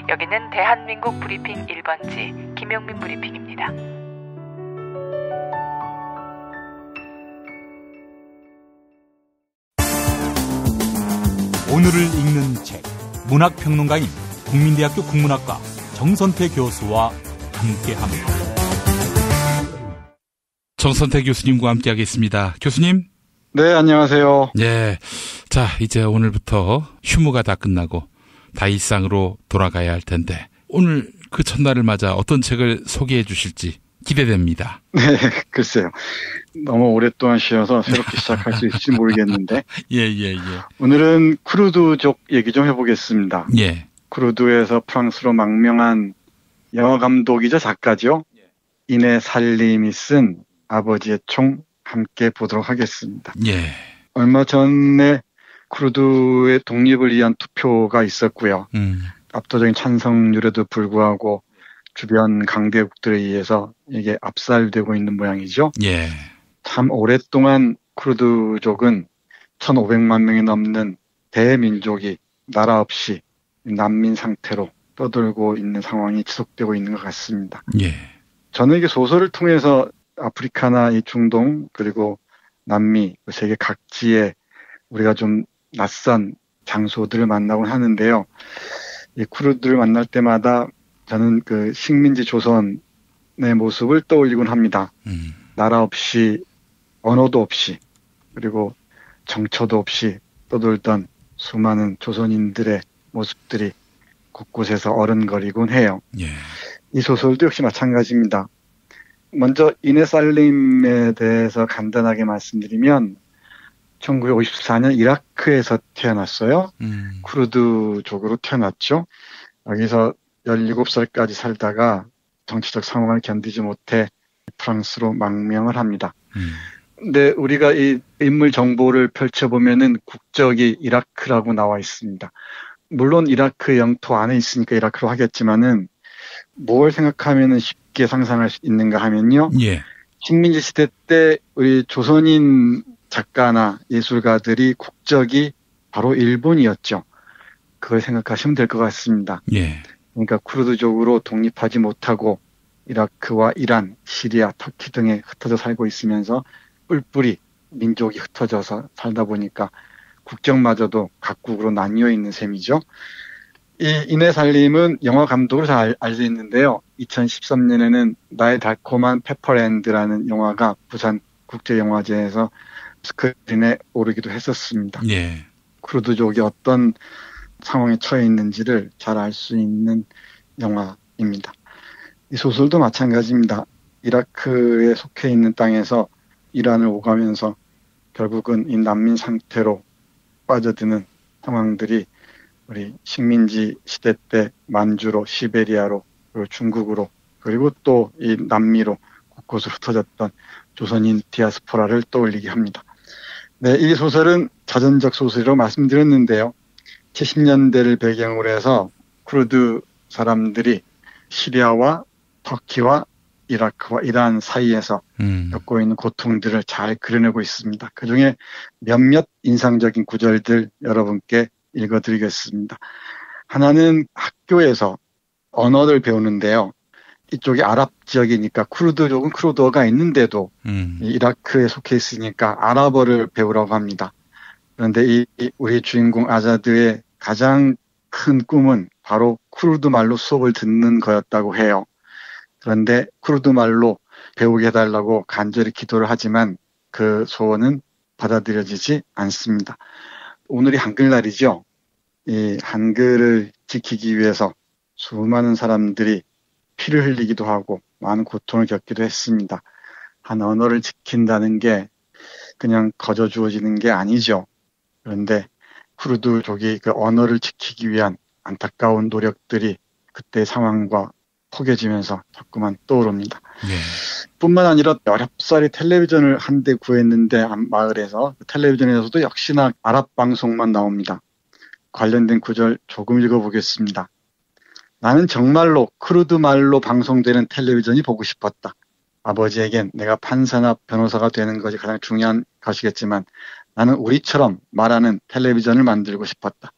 여기는 대한민국 브리핑 1번지 김용민 브리핑입니다. 오늘을 읽는 책, 문학평론가인 국민대학교 국문학과 정선태 교수와 함께합니다. 정선태 교수님과 함께하겠습니다. 교수님. 네, 안녕하세요. 네, 자 이제 오늘부터 휴무가 다 끝나고 다 일상으로 돌아가야 할 텐데 오늘 그 첫날을 맞아 어떤 책을 소개해 주실지 기대됩니다. 네, 글쎄요. 너무 오랫동안 쉬어서 새롭게 시작할 수 있을지 모르겠는데. 예. 오늘은 쿠르드족 얘기 좀 해보겠습니다. 예. 쿠르드에서 프랑스로 망명한 영화 감독이자 작가죠. 이네 살림이 쓴 아버지의 총 함께 보도록 하겠습니다. 예. 얼마 전에 쿠르드의 독립을 위한 투표가 있었고요. 압도적인 찬성률에도 불구하고 주변 강대국들에 의해서 이게 압살되고 있는 모양이죠. 예. 참 오랫동안 쿠르드족은 1,500만 명이 넘는 대민족이 나라 없이 난민 상태로 떠돌고 있는 상황이 지속되고 있는 것 같습니다. 예. 저는 이게 소설을 통해서 아프리카나 이 중동 그리고 남미, 세계 각지에 우리가 좀 낯선 장소들을 만나곤 하는데요. 이 쿠르드를 만날 때마다 저는 그 식민지 조선의 모습을 떠올리곤 합니다. 나라 없이 언어도 없이 그리고 정처도 없이 떠돌던 수많은 조선인들의 모습들이 곳곳에서 어른거리곤 해요. 예. 이 소설도 역시 마찬가지입니다. 먼저 이네살림에 대해서 간단하게 말씀드리면 1954년 이라크에서 태어났어요. 쿠르드족으로 태어났죠. 여기서 17살까지 살다가 정치적 상황을 견디지 못해 프랑스로 망명을 합니다. 근데 우리가 이 인물 정보를 펼쳐보면은 국적이 이라크라고 나와 있습니다. 물론 이라크 영토 안에 있으니까 이라크로 하겠지만은 뭘 생각하면은 쉽게 상상할 수 있는가 하면요. 예. 식민지 시대 때 우리 조선인 작가나 예술가들이 국적이 바로 일본이었죠. 그걸 생각하시면 될 것 같습니다. 예. 그러니까 쿠르드족으로 독립하지 못하고 이라크와 이란, 시리아, 터키 등에 흩어져 살고 있으면서 뿔뿔이 민족이 흩어져서 살다 보니까 국적마저도 각국으로 나뉘어 있는 셈이죠. 이 이네살림은 영화 감독으로 잘 알려져 있는데요. 2013년에는 나의 달콤한 페퍼랜드라는 영화가 부산 국제영화제에서 스크린에 오르기도 했었습니다. 예. 쿠르드족이 어떤 상황에 처해 있는지를 잘 알 수 있는 영화입니다. 이 소설도 마찬가지입니다. 이라크에 속해 있는 땅에서 이란을 오가면서 결국은 이 난민 상태로 빠져드는 상황들이 우리 식민지 시대 때 만주로, 시베리아로, 그리고 중국으로, 그리고 또 이 남미로 곳곳으로 흩어졌던 조선인 디아스포라를 떠올리게 합니다. 네, 이 소설은 자전적 소설이라고 말씀드렸는데요. 70년대를 배경으로 해서 쿠르드 사람들이 시리아와 터키와 이라크와 이란 사이에서 겪고 있는 고통들을 잘 그려내고 있습니다. 그중에 몇몇 인상적인 구절들 여러분께 읽어드리겠습니다. 하나는 학교에서 언어를 배우는데요. 이쪽이 아랍 지역이니까 쿠르드족은 쿠르드어가 있는데도 이라크에 속해 있으니까 아랍어를 배우라고 합니다. 그런데 우리 주인공 아자드의 가장 큰 꿈은 바로 쿠르드 말로 수업을 듣는 거였다고 해요. 그런데 쿠르드 말로 배우게 해달라고 간절히 기도를 하지만 그 소원은 받아들여지지 않습니다. 오늘이 한글날이죠. 이 한글을 지키기 위해서 수많은 사람들이 피를 흘리기도 하고 많은 고통을 겪기도 했습니다. 한 언어를 지킨다는 게 그냥 거저 주어지는 게 아니죠. 그런데 쿠르드족이 그 언어를 지키기 위한 안타까운 노력들이 그때 상황과 포개지면서 자꾸만 떠오릅니다. 예. 뿐만 아니라 19살이 텔레비전을 한 대 구했는데 마을에서 텔레비전에서도 역시나 아랍 방송만 나옵니다. 관련된 구절 조금 읽어보겠습니다. 나는 정말로 쿠르드 말로 방송되는 텔레비전이 보고 싶었다. 아버지에겐 내가 판사나 변호사가 되는 것이 가장 중요한 것이겠지만 나는 우리처럼 말하는 텔레비전을 만들고 싶었다.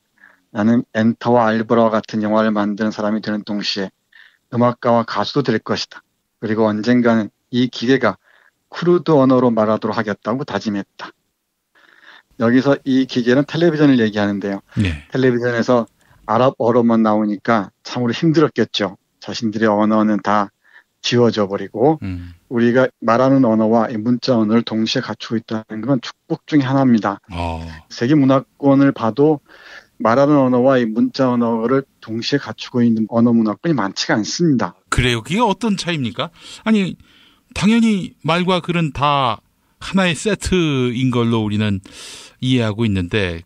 나는 엔터와 알브라와 같은 영화를 만드는 사람이 되는 동시에 음악가와 가수도 될 것이다. 그리고 언젠가는 이 기계가 쿠르드 언어로 말하도록 하겠다고 다짐했다. 여기서 이 기계는 텔레비전을 얘기하는데요. 네. 텔레비전에서 아랍어로만 나오니까 참으로 힘들었겠죠. 자신들의 언어는 다 지워져 버리고 우리가 말하는 언어와 이 문자 언어를 동시에 갖추고 있다는 건 축복 중에 하나입니다. 세계 문화권을 봐도 말하는 언어와 이 문자 언어를 동시에 갖추고 있는 언어 문화권이 많지가 않습니다. 그래요? 그게 어떤 차이입니까? 아니, 당연히 말과 글은 다 하나의 세트인 걸로 우리는 이해하고 있는데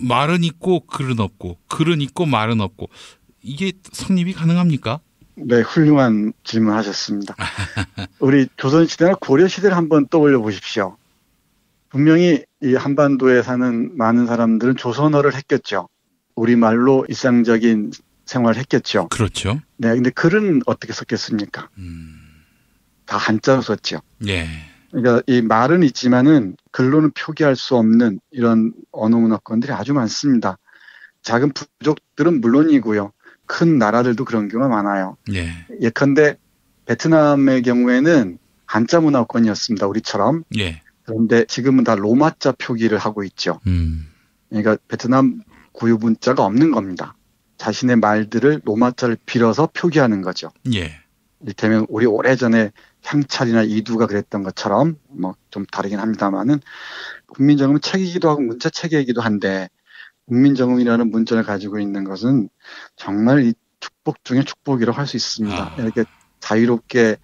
말은 있고 글은 없고 글은 있고 말은 없고 이게 성립이 가능합니까? 네, 훌륭한 질문하셨습니다. 우리 조선시대나 고려시대를 한번 떠올려 보십시오. 분명히 이 한반도에 사는 많은 사람들은 조선어를 했겠죠. 우리말로 일상적인 생활을 했겠죠. 그렇죠. 네, 근데 글은 어떻게 썼겠습니까? 다 한자로 썼죠. 예. 그러니까 이 말은 있지만은 글로는 표기할 수 없는 이런 언어 문화권들이 아주 많습니다. 작은 부족들은 물론이고요. 큰 나라들도 그런 경우가 많아요. 예. 예컨대 베트남의 경우에는 한자 문화권이었습니다. 우리처럼. 예. 그런데 지금은 다 로마자 표기를 하고 있죠. 그러니까 베트남 고유 문자가 없는 겁니다. 자신의 말들을 로마자를 빌어서 표기하는 거죠. 예. 이를테면 우리 오래전에 향찰이나 이두가 그랬던 것처럼 뭐 좀 다르긴 합니다만은 국민정음은 책이기도 하고 문자 체계이기도 한데 국민정음이라는 문자를 가지고 있는 것은 정말 이 축복 중에 축복이라고 할 수 있습니다. 이렇게 자유롭게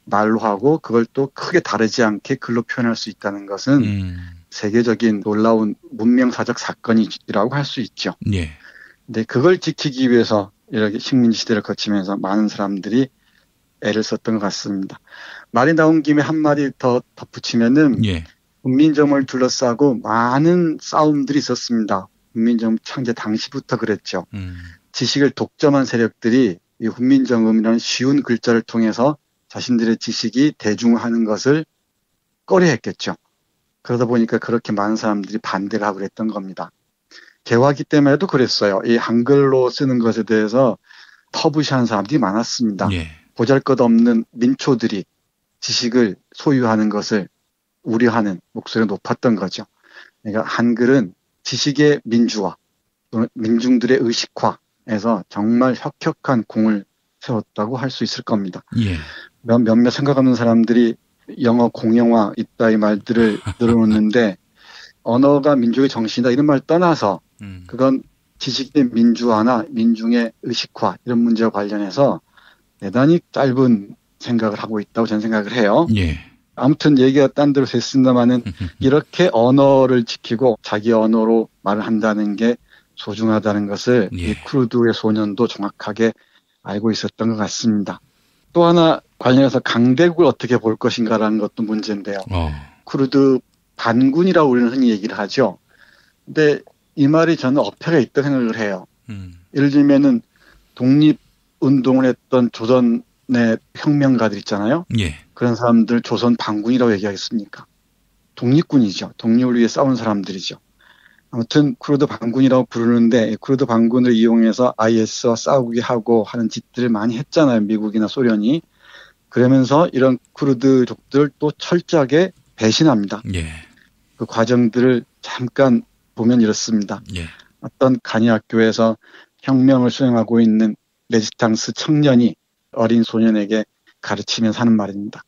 말로 하고 그걸 또 크게 다르지 않게 글로 표현할 수 있다는 것은 세계적인 놀라운 문명사적 사건이라고 할 수 있죠. 예. 근데 그걸 지키기 위해서 이렇게 식민지 시대를 거치면서 많은 사람들이 애를 썼던 것 같습니다. 말이 나온 김에 한마디 더 덧붙이면은 예. 훈민정음을 둘러싸고 많은 싸움들이 있었습니다. 훈민정음 창제 당시부터 그랬죠. 지식을 독점한 세력들이 이 훈민정음이라는 쉬운 글자를 통해서 자신들의 지식이 대중화하는 것을 꺼려했겠죠. 그러다 보니까 그렇게 많은 사람들이 반대를 하고 그랬던 겁니다. 개화기 때문에도 그랬어요. 이 한글로 쓰는 것에 대해서 터부시하는 사람들이 많았습니다. 예. 보잘것없는 민초들이 지식을 소유하는 것을 우려하는 목소리가 높았던 거죠. 그러니까 한글은 지식의 민주화, 또는 민중들의 의식화에서 정말 혁혁한 공을 세웠다고 할 수 있을 겁니다. 예. 몇몇 생각 없는 사람들이 영어 공용화 이따위 말들을 늘어놓는데 언어가 민족의 정신이다 이런 말 떠나서 그건 지식의 민주화나 민중의 의식화 이런 문제와 관련해서 대단히 짧은 생각을 하고 있다고 저는 생각을 해요. 예. 아무튼 얘기가 딴 데로 됐습니다만은 이렇게 언어를 지키고 자기 언어로 말을 한다는 게 소중하다는 것을 예. 이 쿠르드의 소년도 정확하게 알고 있었던 것 같습니다. 또 하나 관련해서 강대국을 어떻게 볼 것인가라는 것도 문제인데요. 쿠르드 반군이라고 우리는 흔히 얘기를 하죠. 근데 이 말이 저는 어폐가 있다고 생각을 해요. 예를 들면은 독립운동을 했던 조선의 혁명가들 있잖아요. 예. 그런 사람들 조선 반군이라고 얘기하겠습니까? 독립군이죠. 독립을 위해 싸운 사람들이죠. 아무튼 쿠르드 반군이라고 부르는데 쿠르드 반군을 이용해서 IS와 싸우게 하고 하는 짓들을 많이 했잖아요. 미국이나 소련이. 그러면서 이런 쿠르드족들을 또 철저하게 배신합니다. 예. 그 과정들을 잠깐 보면 이렇습니다. 예. 어떤 간이학교에서 혁명을 수행하고 있는 레지스탕스 청년이 어린 소년에게 가르치면서 하는 말입니다.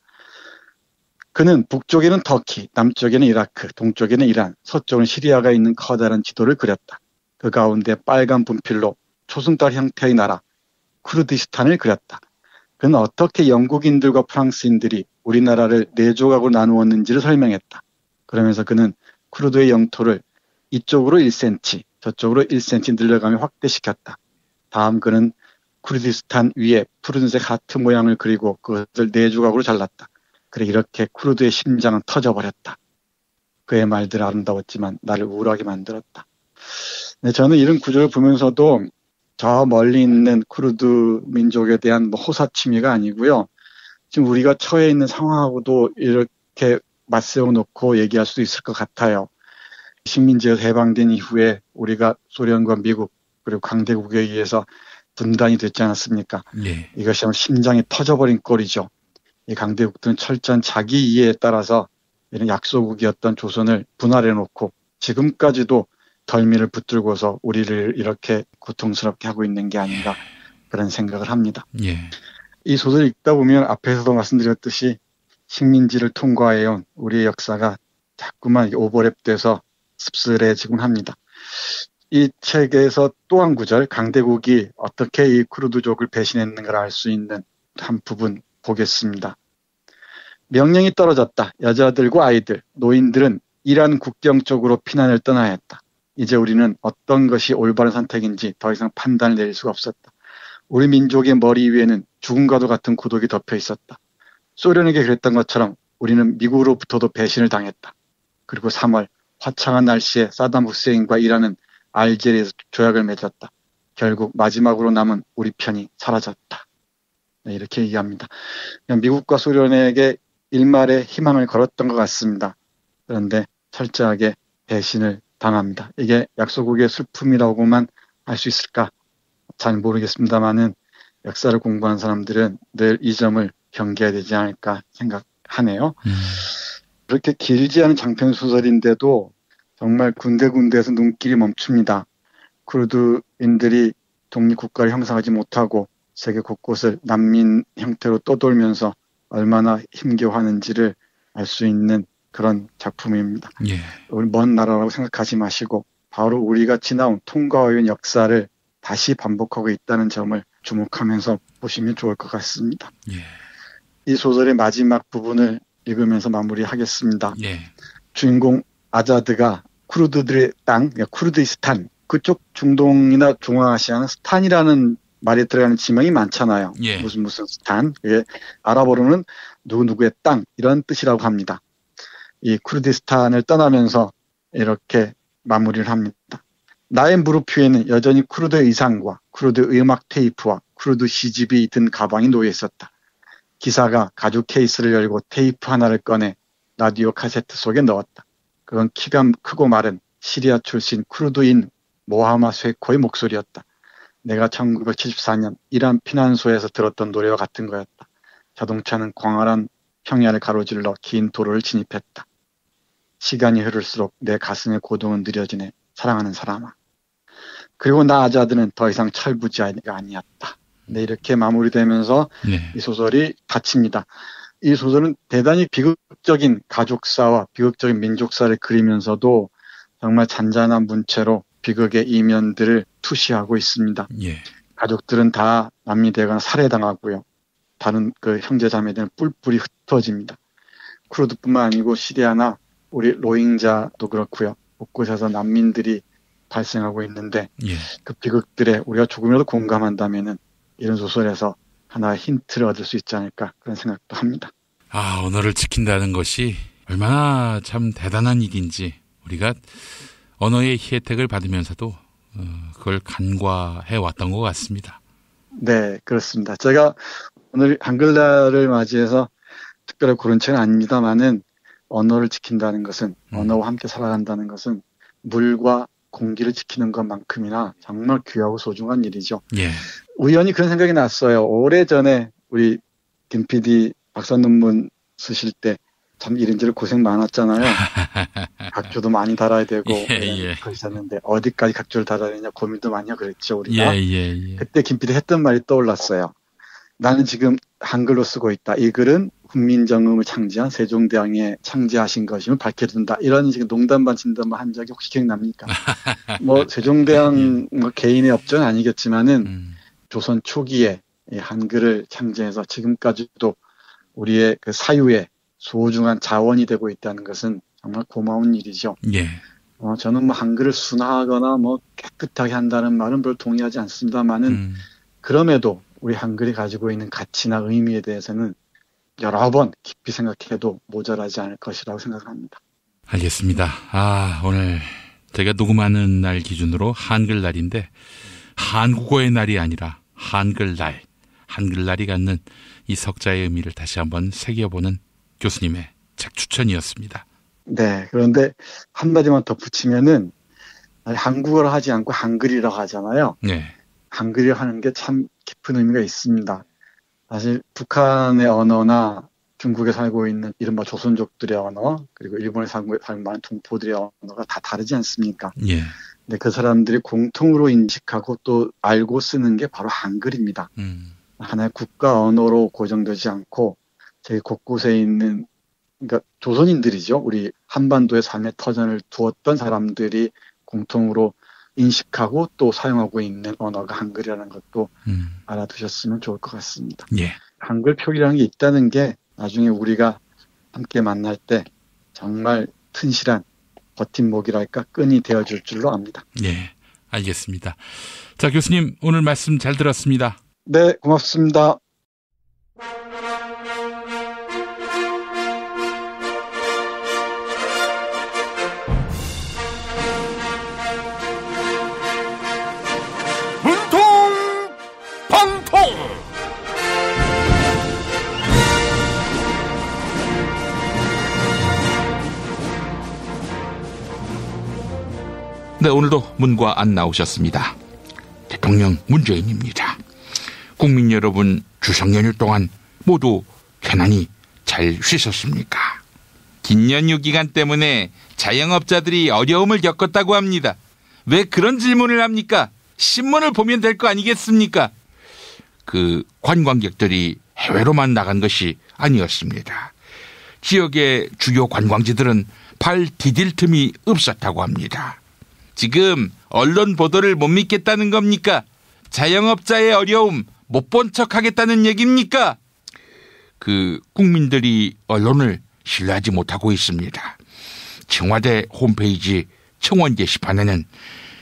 그는 북쪽에는 터키, 남쪽에는 이라크, 동쪽에는 이란, 서쪽은 시리아가 있는 커다란 지도를 그렸다. 그 가운데 빨간 분필로 초승달 형태의 나라, 쿠르디스탄을 그렸다. 그는 어떻게 영국인들과 프랑스인들이 우리나라를 4조각으로 나누었는지를 설명했다. 그러면서 그는 쿠르드의 영토를 이쪽으로 1cm, 저쪽으로 1cm 늘려가며 확대시켰다. 다음 그는 쿠르디스탄 위에 푸른색 하트 모양을 그리고 그것을 4조각으로 잘랐다. 그래 이렇게 쿠르드의 심장은 터져버렸다. 그의 말들 아름다웠지만 나를 우울하게 만들었다. 네, 저는 이런 구조를 보면서도 저 멀리 있는 쿠르드 민족에 대한 호사취미가 아니고요. 지금 우리가 처해 있는 상황하고도 이렇게 맞세워 놓고 얘기할 수도 있을 것 같아요. 식민지에서 해방된 이후에 우리가 소련과 미국 그리고 강대국에 의해서 분단이 됐지 않았습니까? 예. 이것이 심장이 터져버린 꼴이죠. 이 강대국들은 철저한 자기 이해에 따라서 이런 약소국이었던 조선을 분할해 놓고 지금까지도 덜미를 붙들고서 우리를 이렇게 고통스럽게 하고 있는 게 아닌가 그런 생각을 합니다. 예. 이 소설을 읽다 보면 앞에서도 말씀드렸듯이 식민지를 통과해온 우리의 역사가 자꾸만 오버랩돼서 씁쓸해지곤 합니다. 이 책에서 또 한 구절 강대국이 어떻게 이 쿠르드족을 배신했는가를 알 수 있는 한 부분 보겠습니다. 명령이 떨어졌다. 여자들과 아이들, 노인들은 이란 국경 쪽으로 피난을 떠나야 했다. 이제 우리는 어떤 것이 올바른 선택인지 더 이상 판단을 내릴 수가 없었다. 우리 민족의 머리 위에는 죽음과도 같은 고독이 덮여 있었다. 소련에게 그랬던 것처럼 우리는 미국으로부터도 배신을 당했다. 그리고 3월 화창한 날씨에 사담 후세인과 이란은 알제리에서 조약을 맺었다. 결국 마지막으로 남은 우리 편이 사라졌다. 네, 이렇게 얘기합니다. 미국과 소련에게 일말의 희망을 걸었던 것 같습니다. 그런데 철저하게 배신을 당합니다. 이게 약소국의 슬픔이라고만 할 수 있을까? 잘 모르겠습니다만은 역사를 공부하는 사람들은 늘 이 점을 경계해야 되지 않을까 생각하네요. 그렇게 길지 않은 장편 소설인데도 정말 군데군데에서 눈길이 멈춥니다. 쿠르드인들이 독립국가를 형성하지 못하고 세계 곳곳을 난민 형태로 떠돌면서 얼마나 힘겨워하는지를 알 수 있는 그런 작품입니다. 예. 우리 먼 나라라고 생각하지 마시고 바로 우리가 지나온 통과해온 역사를 다시 반복하고 있다는 점을 주목하면서 보시면 좋을 것 같습니다. 예. 이 소설의 마지막 부분을 읽으면서 마무리하겠습니다. 예. 주인공 아자드가 쿠르드들의 땅, 쿠르드이스탄, 그쪽 중동이나 중앙아시아는 스탄이라는 말에 들어가는 지명이 많잖아요. 예. 무슨 스탄, 이게 아랍어로는 누구누구의 땅 이런 뜻이라고 합니다. 이 쿠르디스탄을 떠나면서 이렇게 마무리를 합니다. 나의 무릎 위에는 여전히 쿠르드 의상과 쿠르드 음악 테이프와 쿠르드 시집이 든 가방이 놓여 있었다. 기사가 가죽 케이스를 열고 테이프 하나를 꺼내 라디오 카세트 속에 넣었다. 그건 키가 크고 마른 시리아 출신 쿠르드인 모하마 쇠코의 목소리였다. 내가 1974년 이란 피난소에서 들었던 노래와 같은 거였다. 자동차는 광활한 평야를 가로질러 긴 도로를 진입했다. 시간이 흐를수록 내 가슴의 고동은 느려지네. 사랑하는 사람아. 그리고 나 아자드는 더 이상 철부지가 아니었다. 네, 이렇게 마무리되면서 네. 이 소설이 닫힙니다. 이 소설은 대단히 비극적인 가족사와 비극적인 민족사를 그리면서도 정말 잔잔한 문체로 비극의 이면들을 투시하고 있습니다. 예. 가족들은 다 남미되거나 살해당하고요. 다른 그 형제자매들은 뿔뿔이 흩어집니다. 쿠르드뿐만 아니고 시리아나 우리 로힝자도 그렇고요. 곳곳에서 난민들이 발생하고 있는데 예. 그 비극들에 우리가 조금이라도 공감한다면은 이런 소설에서 하나의 힌트를 얻을 수 있지 않을까 그런 생각도 합니다. 아, 언어를 지킨다는 것이 얼마나 참 대단한 일인지 우리가 언어의 혜택을 받으면서도 그걸 간과해 왔던 것 같습니다. 네, 그렇습니다. 제가 오늘 한글날을 맞이해서 특별히 고른 책은 아닙니다만은 언어를 지킨다는 것은 언어와 함께 살아간다는 것은 물과 공기를 지키는 것만큼이나 정말 귀하고 소중한 일이죠. 예. 우연히 그런 생각이 났어요. 오래전에 우리 김 PD 박사 논문 쓰실 때 참 이런저런 고생 많았잖아요. 각조도 많이 달아야 되고 그러셨는데 어디까지 각조를 달아야 되냐 고민도 많이 하고 그랬죠. 우리가. 그때 김 PD 했던 말이 떠올랐어요. 나는 지금 한글로 쓰고 있다. 이 글은 훈민정음을 창제한 세종대왕이 창제하신 것임을 밝혀준다. 이런 식의 농담 반 진담만 한 적이 혹시 기억납니까? 뭐 세종대왕 뭐 개인의 업적은 아니겠지만은 조선 초기에 이 한글을 창제해서 지금까지도 우리의 그 사유에 소중한 자원이 되고 있다는 것은 정말 고마운 일이죠. 예. 저는 뭐 한글을 순화하거나 뭐 깨끗하게 한다는 말은 별로 동의하지 않습니다만은 그럼에도 우리 한글이 가지고 있는 가치나 의미에 대해서는 여러 번 깊이 생각해도 모자라지 않을 것이라고 생각합니다. 알겠습니다. 아, 오늘 제가 녹음하는 날 기준으로 한글날인데 한국어의 날이 아니라 한글날, 한글날이 갖는 이 석자의 의미를 다시 한번 새겨보는 교수님의 책 추천이었습니다. 네, 그런데 한마디만 덧붙이면은 한국어를 하지 않고 한글이라고 하잖아요. 네. 한글이라고 하는 게 참 깊은 의미가 있습니다. 사실 북한의 언어나 중국에 살고 있는 이른바 조선족들의 언어, 그리고 일본에 살고 많은 동포들의 언어가 다 다르지 않습니까? 예. 근데 그 사람들이 공통으로 인식하고 또 알고 쓰는 게 바로 한글입니다. 하나의 국가 언어로 고정되지 않고 저희 곳곳에 있는, 그러니까 조선인들이죠. 우리 한반도의 삶의 터전을 두었던 사람들이 공통으로 인식하고 또 사용하고 있는 언어가 한글이라는 것도 알아두셨으면 좋을 것 같습니다. 예. 한글 표기라는 게 있다는 게 나중에 우리가 함께 만날 때 정말 튼실한 버팀목이랄까 끈이 되어줄 줄로 압니다. 예, 알겠습니다. 자, 교수님 오늘 말씀 잘 들었습니다. 네, 고맙습니다. 네, 오늘도 문과 안 나오셨습니다. 대통령 문재인입니다. 국민 여러분, 추석 연휴 동안 모두 편안히 잘 쉬셨습니까? 긴 연휴 기간 때문에 자영업자들이 어려움을 겪었다고 합니다. 왜 그런 질문을 합니까? 신문을 보면 될 거 아니겠습니까? 관광객들이 해외로만 나간 것이 아니었습니다. 지역의 주요 관광지들은 발 디딜 틈이 없었다고 합니다. 지금 언론 보도를 못 믿겠다는 겁니까? 자영업자의 어려움 못 본 척하겠다는 얘기입니까? 국민들이 언론을 신뢰하지 못하고 있습니다. 청와대 홈페이지 청원 게시판에는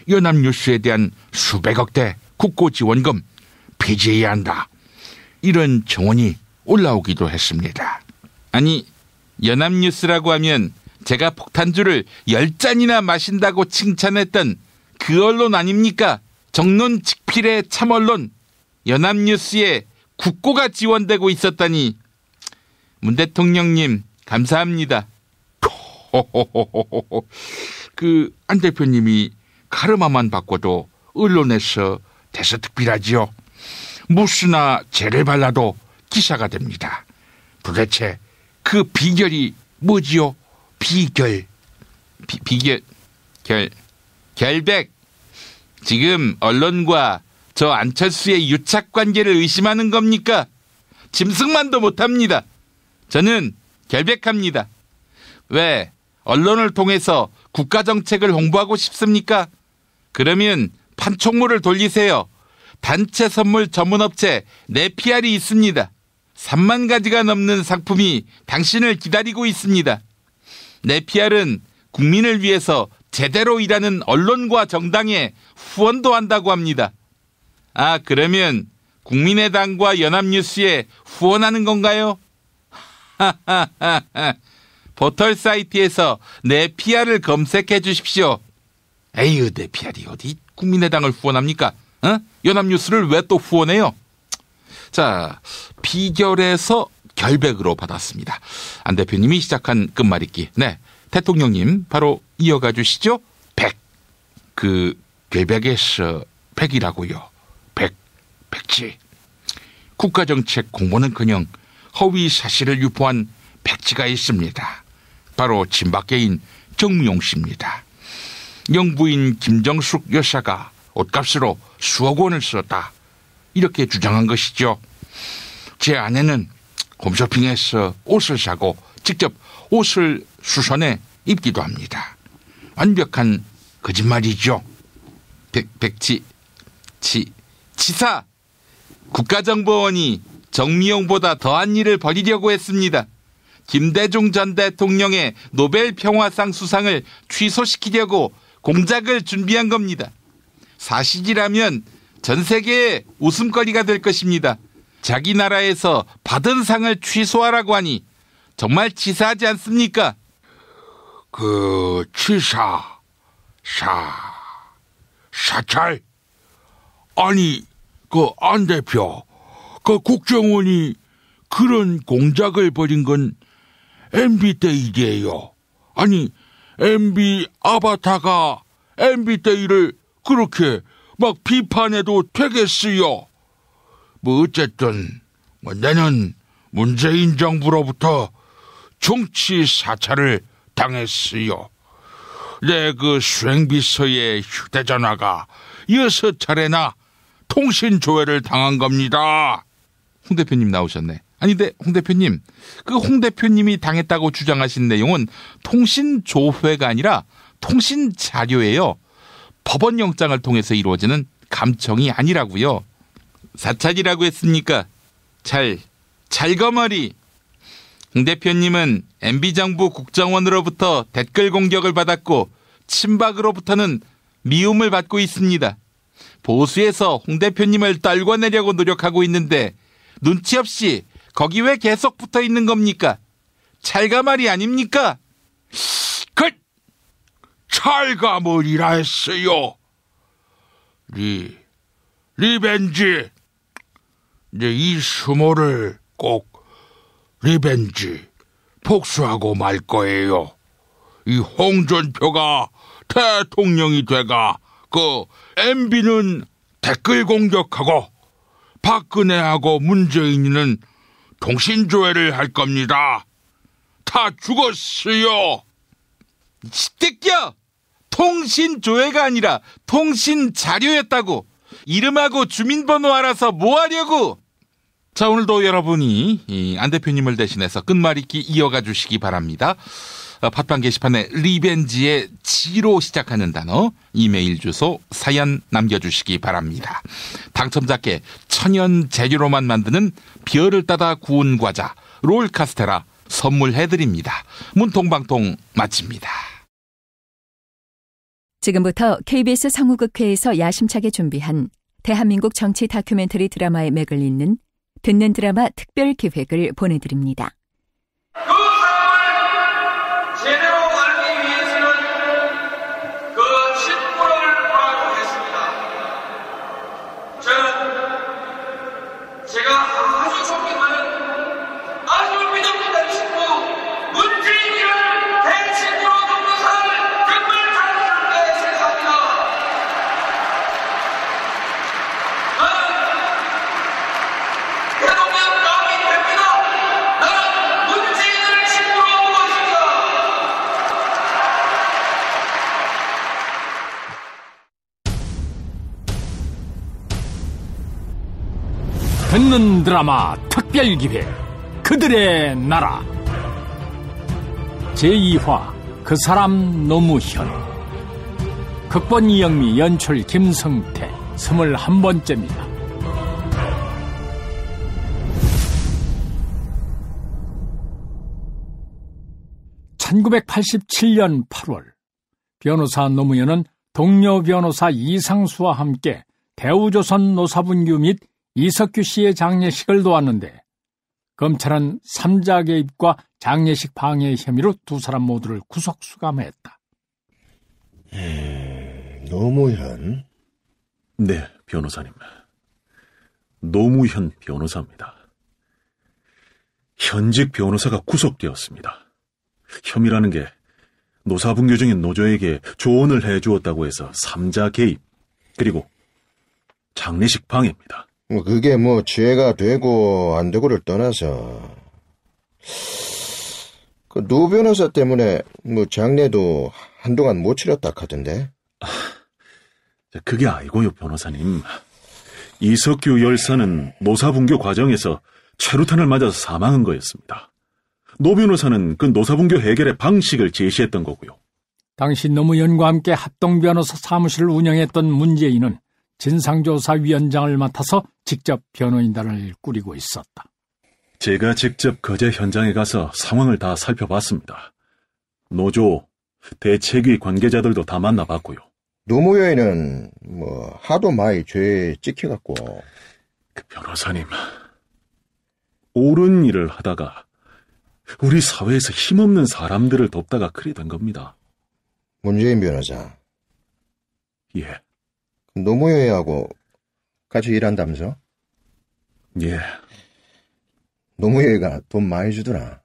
연합뉴스에 대한 수백억대 국고지원금 폐지해야 한다, 이런 청원이 올라오기도 했습니다. 아니, 연합뉴스라고 하면 제가 폭탄주를 10잔이나 마신다고 칭찬했던 그 언론 아닙니까? 정론직필의 참언론 연합뉴스에 국고가 지원되고 있었다니. 문 대통령님 감사합니다. 안 대표님이 카르마만 바꿔도 언론에서 대서특필하지요. 무스나 젤을 발라도 기사가 됩니다. 도대체 그 비결이 뭐지요? 결백. 지금 언론과 저 안철수의 유착관계를 의심하는 겁니까? 짐승만도 못합니다. 저는 결백합니다. 왜? 언론을 통해서 국가정책을 홍보하고 싶습니까? 그러면 판촉물을 돌리세요. 단체 선물 전문업체 네피알이 있습니다. 3만 가지가 넘는 상품이 당신을 기다리고 있습니다. 네피알은 국민을 위해서 제대로 일하는 언론과 정당에 후원도 한다고 합니다. 아, 그러면 국민의당과 연합뉴스에 후원하는 건가요? 포털 사이트에서 네피알을 검색해 주십시오. 에휴, 네피알이 어디 국민의당을 후원합니까? 연합뉴스를 왜 또 후원해요? 자, 비결에서 결백으로 받았습니다. 안 대표님이 시작한 끝말잇기. 네, 대통령님 바로 이어가 주시죠. 100. 결백에서 100이라고요. 백지. 국가정책 공보는커녕 허위 사실을 유포한 백지가 있습니다. 바로 친박계인 정미용 씨입니다. 영부인 김정숙 여사가 옷값으로 수억 원을 썼다, 이렇게 주장한 것이죠. 제 아내는 홈쇼핑에서 옷을 사고 직접 옷을 수선해 입기도 합니다. 완벽한 거짓말이죠. 치사. 국가정보원이 정미용보다 더한 일을 벌이려고 했습니다. 김대중 전 대통령의 노벨 평화상 수상을 취소시키려고 공작을 준비한 겁니다. 사실이라면 전 세계의 웃음거리가 될 것입니다. 자기 나라에서 받은 상을 취소하라고 하니 정말 치사하지 않습니까? 사찰. 아니, 안 대표, 국정원이 그런 공작을 벌인 건 MB 때이래요. 아니, MB 아바타가 MB 때이를 그렇게 막 비판해도 되겠어요. 어쨌든 내는 문재인 정부로부터 정치 사찰을 당했어요. 내 수행비서의 휴대전화가 6차례나 통신 조회를 당한 겁니다. 홍 대표님 나오셨네. 아니, 근데 홍 대표님, 홍 대표님이 당했다고 주장하신 내용은 통신 조회가 아니라 통신 자료예요. 법원 영장을 통해서 이루어지는 감청이 아니라고요. 사찰이라고 했습니까? 잘거머리. 홍 대표님은 MB정부 국정원으로부터 댓글 공격을 받았고 친박으로부터는 미움을 받고 있습니다. 보수에서 홍 대표님을 떨궈내려고 노력하고 있는데 눈치 없이 거기 왜 계속 붙어 있는 겁니까? 찰가말이 아닙니까? 찰가말이라 했어요. 리벤지. 이제 이 수모를 꼭 리벤지, 복수하고 말 거예요. 이 홍준표가 대통령이 돼가 MB는 댓글 공격하고 박근혜하고 문재인이는 통신조회를 할 겁니다. 다 죽었어요. 시댁이야. 통신조회가 아니라 통신자료였다고. 이름하고 주민번호 알아서 뭐 하려고. 자, 오늘도 여러분이 이 안 대표님을 대신해서 끝말잇기 이어가 주시기 바랍니다. 팟빵 게시판에 리벤지의 지로 시작하는 단어, 이메일 주소, 사연 남겨주시기 바랍니다. 당첨자께 천연 재료로만 만드는 별을 따다 구운 과자 롤 카스테라 선물해드립니다. 문통방통 마칩니다. 지금부터 KBS 성우극회에서 야심차게 준비한 대한민국 정치 다큐멘터리 드라마의 맥을 잇는 듣는 드라마 특별 기획을 보내드립니다. 제대로 알기 위해서는 그 친구를 보라고 했습니다. 저는 제가 아주 존경하는 아주 믿음직한 친구 문재인이를 대친구로 돕는 사람을 정말 자랑스럽게 생각합니다. 나는 대통령 남이 됩니다. 나는 문재인을 친구로 보고 있습니다. 듣는 드라마 특별기획 그들의 나라 제2화 그 사람 노무현 극본 이영미 연출 김성태 21번째입니다. (1987년 8월) 변호사 노무현은 동료 변호사 이상수와 함께 대우조선 노사분규 및 이석규 씨의 장례식을 도왔는데 검찰은 삼자 개입과 장례식 방해 혐의로 두 사람 모두를 구속 수감했다. 노무현? 네, 변호사님. 노무현 변호사입니다. 현직 변호사가 구속되었습니다. 혐의라는 게 노사분규 중인 노조에게 조언을 해주었다고 해서 삼자 개입, 그리고 장례식 방해입니다. 그게 죄가 되고 안 되고를 떠나서 그 노 변호사 때문에 장례도 한동안 못 치렀다 하던데. 그게 아니고요, 변호사님. 이석규 열사는 노사분규 과정에서 최루탄을 맞아서 사망한 거였습니다. 노 변호사는 그 노사분규 해결의 방식을 제시했던 거고요. 당시 노무현과 함께 합동 변호사 사무실을 운영했던 문재인은 진상조사위원장을 맡아서 직접 변호인단을 꾸리고 있었다. 제가 직접 거제 현장에 가서 상황을 다 살펴봤습니다. 노조, 대책위 관계자들도 다 만나봤고요. 노무현은 하도 많이 죄에 찍혀갖고. 그 변호사님, 옳은 일을 하다가 우리 사회에서 힘없는 사람들을 돕다가 그리 된 겁니다. 문재인 변호사. 예. 노무현하고 같이 일한다면서? 예. 노무현이가 돈 많이 주더라.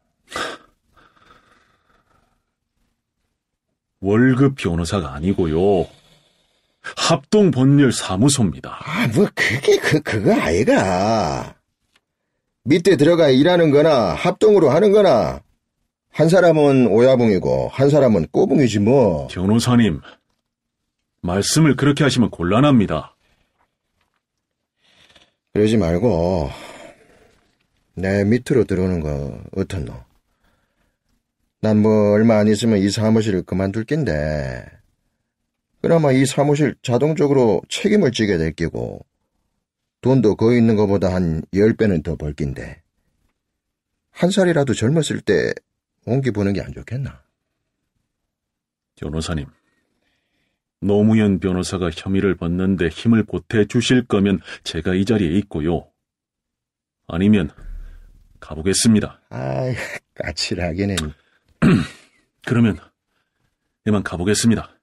월급 변호사가 아니고요. 합동법률 사무소입니다. 그거 아이가. 밑에 들어가 일하는 거나 합동으로 하는 거나 한 사람은 오야붕이고 한 사람은 꼬붕이지 뭐. 변호사님, 말씀을 그렇게 하시면 곤란합니다. 그러지 말고 내 밑으로 들어오는 거 어떻노? 난 얼마 안 있으면 이 사무실을 그만둘 낀데 그나마 이 사무실 자동적으로 책임을 지게 될 끼고 돈도 거기 있는 것보다 한 10배는 더 벌 낀데 한 살이라도 젊었을 때 옹기 보는 게 안 좋겠나? 변호사님, 노무현 변호사가 혐의를 벗는데 힘을 보태주실 거면 제가 이 자리에 있고요. 아니면 가보겠습니다. 아이, 까칠하기는. 그러면 이만 가보겠습니다.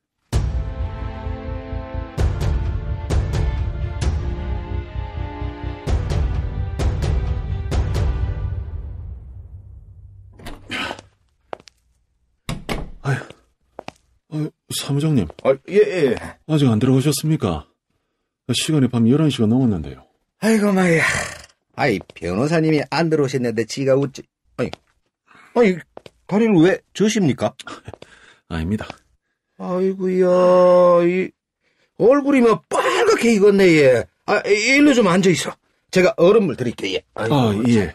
사무장님. 예. 아직 안 들어가셨습니까? 시간이 밤 11시가 넘었는데요. 아이고 마야. 아이 변호사님이 안 들어오셨는데 지가 어찌. 아니 다리를 왜 저십니까? 아닙니다. 아이고야, 이 얼굴이 뭐 빨갛게 익었네, 얘. 일로 좀 앉아있어. 제가 얼음물 드릴게요. 예.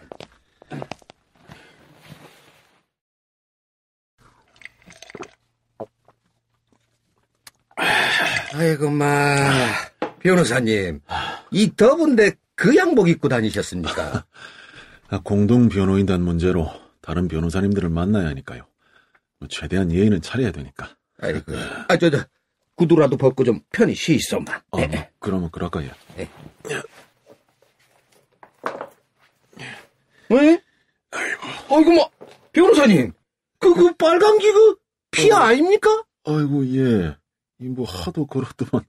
아이고, 변호사님. 이 더운데 그 양복 입고 다니셨습니까? 공동 변호인단 문제로 다른 변호사님들을 만나야 하니까요. 최대한 예의는 차려야 되니까. 아이고, 구두라도 벗고 좀 편히 쉬있어만. 그러면 그럴까요? 왜? 아이고, 변호사님. 그 빨간 게 피 아닙니까? 아이고, 예. 뭐 하도 그렇더만.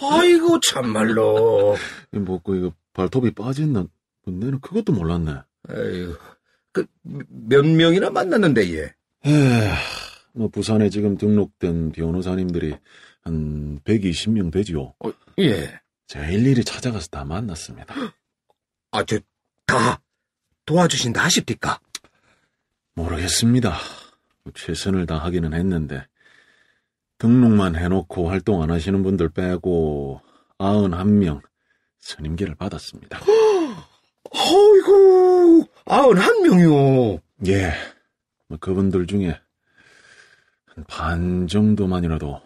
아이고, 참말로. 이거 발톱이 빠졌나? 내는 그것도 몰랐네. 아이고, 몇 명이나 만났는데, 얘. 부산에 지금 등록된 변호사님들이 한 120명 되지요. 예. 제가 일일이 찾아가서 다 만났습니다. 다 도와주신다 하십니까? 모르겠습니다. 최선을 다하기는 했는데 등록만 해놓고 활동 안 하시는 분들 빼고 91명 선임계를 받았습니다. 아이고, 91명이요? 예. 그분들 중에 한 반 정도만이라도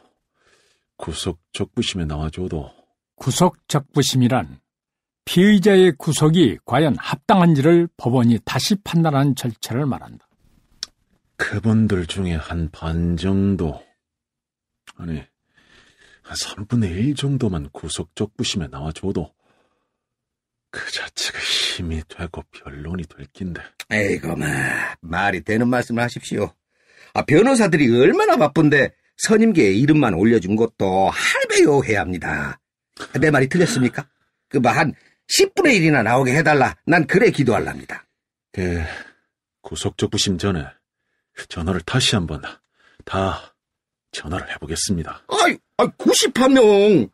구속 적부심에 나와줘도. 구속 적부심이란 피의자의 구속이 과연 합당한지를 법원이 다시 판단하는 절차를 말한다. 그분들 중에 한 반 정도, 한 3분의 1 정도만 구속 적부심에 나와줘도 그 자체가 힘이 되고 변론이 될 낀데. 에이고, 말이 되는 말씀을 하십시오. 변호사들이 얼마나 바쁜데 선임계에 이름만 올려준 것도 할배요 해야 합니다. 내 말이 틀렸습니까? 한 10분의 1이나 나오게 해달라. 난 그래 기도할랍니다. 구속 적부심 전에 전화를 다시 한번 다 전화를 해보겠습니다. 91명.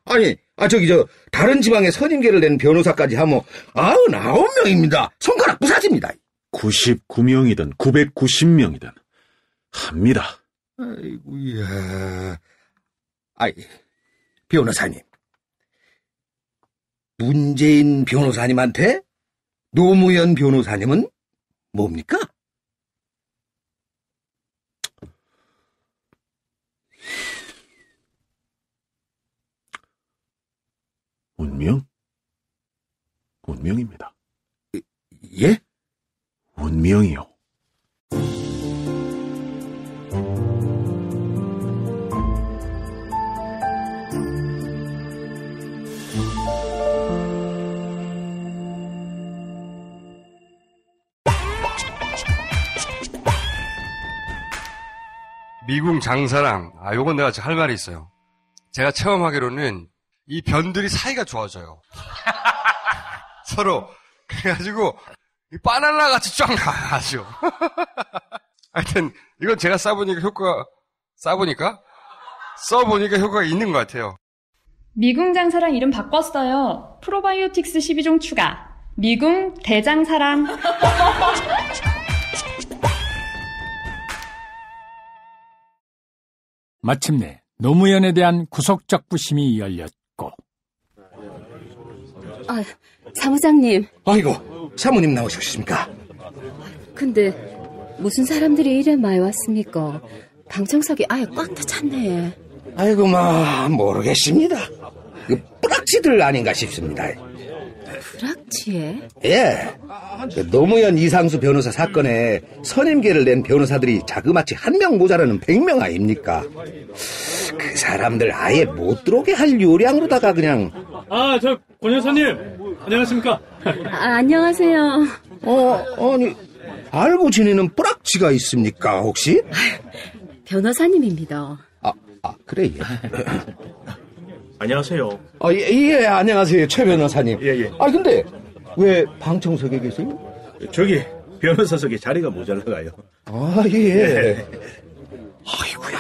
다른 지방에 선임계를 낸 변호사까지 하면 99명입니다. 손가락 부사집니다. 99명이든 990명이든 합니다. 아이고야. 변호사님. 문재인 변호사님한테 노무현 변호사님은 뭡니까? 운명입니다. 예? 운명이요. 미궁 장사랑, 요건 내가 할 말이 있어요. 제가 체험하기로는 이 변들이 사이가 좋아져요. 서로. 그래가지고, 이 바나나 같이 쫙 나가죠. 하여튼, 이건 제가 써보니까 효과가 있는 것 같아요. 미궁 장사랑 이름 바꿨어요. 프로바이오틱스 12종 추가. 미궁 대장사랑. 마침내 노무현에 대한 구속 적부심이 열렸고. 사무장님. 아이고, 사모님 나오셨습니까? 근데 무슨 사람들이 이래 많이 왔습니까? 방청석이 아예 꽉 다 찼네. 아이고, 모르겠습니다. 뿌락지들 아닌가 싶습니다. 뿌락지에? 예. 노무현 이상수 변호사 사건에 선임계를 낸 변호사들이 자그마치 1명 모자라는 100명 아닙니까? 그 사람들 아예 못 들어오게 할 요량으로다가 그냥. 권 여사님, 안녕하십니까? 안녕하세요. 아니, 알고 지내는 뿌락지가 있습니까, 혹시? 변호사님입니다. 그래. 안녕하세요. 예, 안녕하세요, 최 변호사님. 예. 근데 왜 방청석에 계세요? 저기 변호사석에 자리가 모자라가요. 예. 아이고야,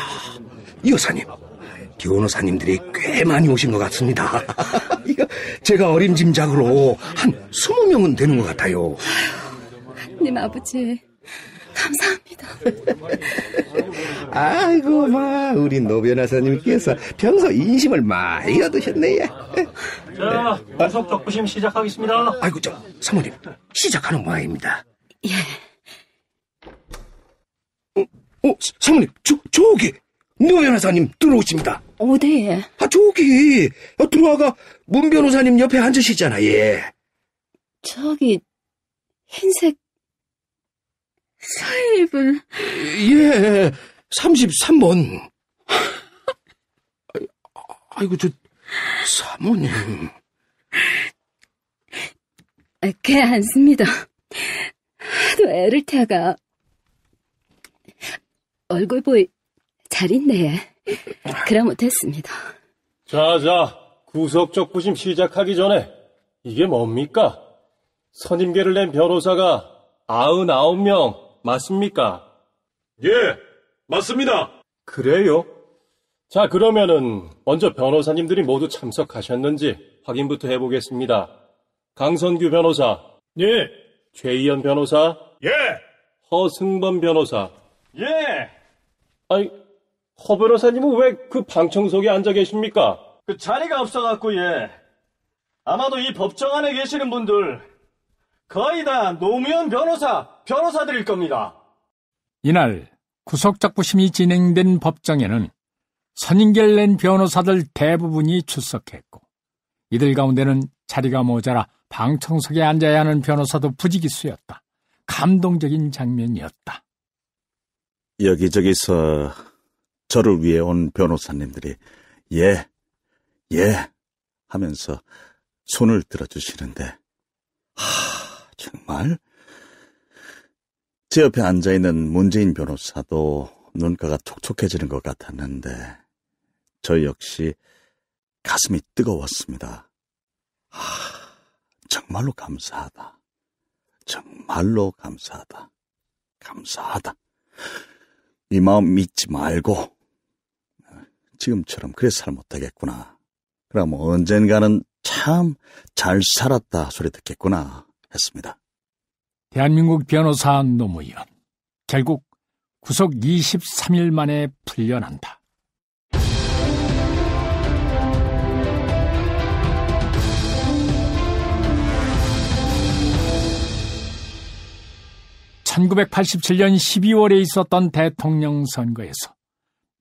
이 여사님, 변호사님들이 꽤 많이 오신 것 같습니다. 이거 제가 어림짐작으로 한 20명은 되는 것 같아요. 님 아버지 감사합니다. 아이고 우리 노 변호사님께서 평소 인심을 많이 얻으셨네. 자, 구속 적부심 시작하겠습니다. 아이고 사모님 시작하는 모양입니다. 예. 사모님 저기 노 변호사님 들어오십니다. 어디에? 저기 들어와가 문 변호사님 옆에 앉으시잖아. 예. 저기 흰색 사입은 예 33번. 아이고 사모님. 걔 안 씁니다. 하도 애를 태가 얼굴 보이 잘 있네. 그라 못했습니다. 자, 구속 적부심 시작하기 전에 이게 뭡니까? 선임계를 낸 변호사가 99명 맞습니까? 예, 맞습니다. 그래요? 자, 그러면은 먼저 변호사님들이 모두 참석하셨는지 확인부터 해보겠습니다. 강선규 변호사. 예. 최희연 변호사. 예. 허승범 변호사. 예. 아니, 허 변호사님은 왜 그 방청석에 앉아 계십니까? 그 자리가 없어갖고, 예. 아마도 이 법정 안에 계시는 분들 거의 다 노무현 변호사들일 겁니다. 이날 구속적부심이 진행된 법정에는 선임계를 낸 변호사들 대부분이 출석했고 이들 가운데는 자리가 모자라 방청석에 앉아야 하는 변호사도 부지기수였다. 감동적인 장면이었다. 여기저기서 저를 위해 온 변호사님들이 예 하면서 손을 들어주시는데 정말 제 옆에 앉아있는 문재인 변호사도 눈가가 촉촉해지는 것 같았는데 저 역시 가슴이 뜨거웠습니다. 정말로 감사하다. 정말로 감사하다. 감사하다. 이 마음 잊지 말고 지금처럼 그래 살 못하겠구나. 그럼 언젠가는 참 잘 살았다 소리 듣겠구나 했습니다. 대한민국 변호사 노무현 결국 구속 23일 만에 풀려난다. (1987년 12월에) 있었던 대통령 선거에서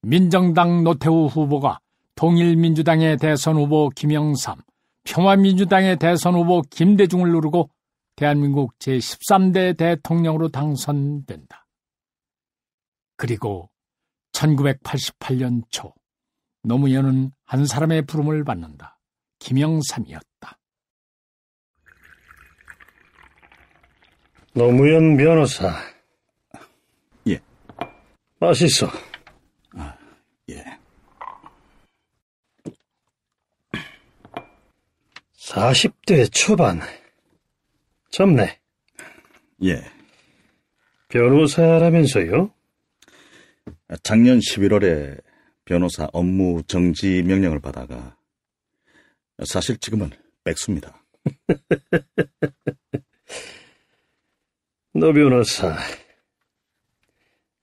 민정당 노태우 후보가 통일민주당의 대선 후보 김영삼, 평화민주당의 대선 후보 김대중을 누르고 대한민국 제13대 대통령으로 당선된다. 그리고 1988년 초 노무현은 한 사람의 부름을 받는다. 김영삼이었다. 노무현 변호사. 예. 맛있어. 예. 40대 초반. 젊네. 예. 변호사라면서요? 작년 11월에 변호사 업무 정지 명령을 받아가 사실 지금은 백수입니다. 노 변호사,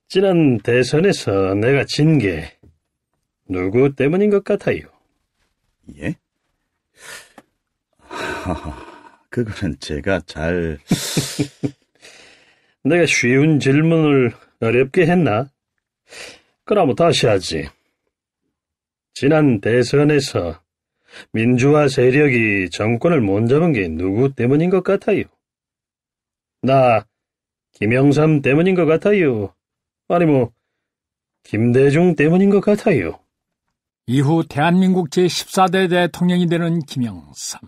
지난 대선에서 내가 진 게 누구 때문인 것 같아요? 예? 그거는 제가 잘... 내가 쉬운 질문을 어렵게 했나? 그럼 다시 하지. 지난 대선에서 민주화 세력이 정권을 못 잡은 게 누구 때문인 것 같아요? 나 김영삼 때문인 것 같아요? 아니 김대중 때문인 것 같아요? 이후 대한민국 제14대 대통령이 되는 김영삼.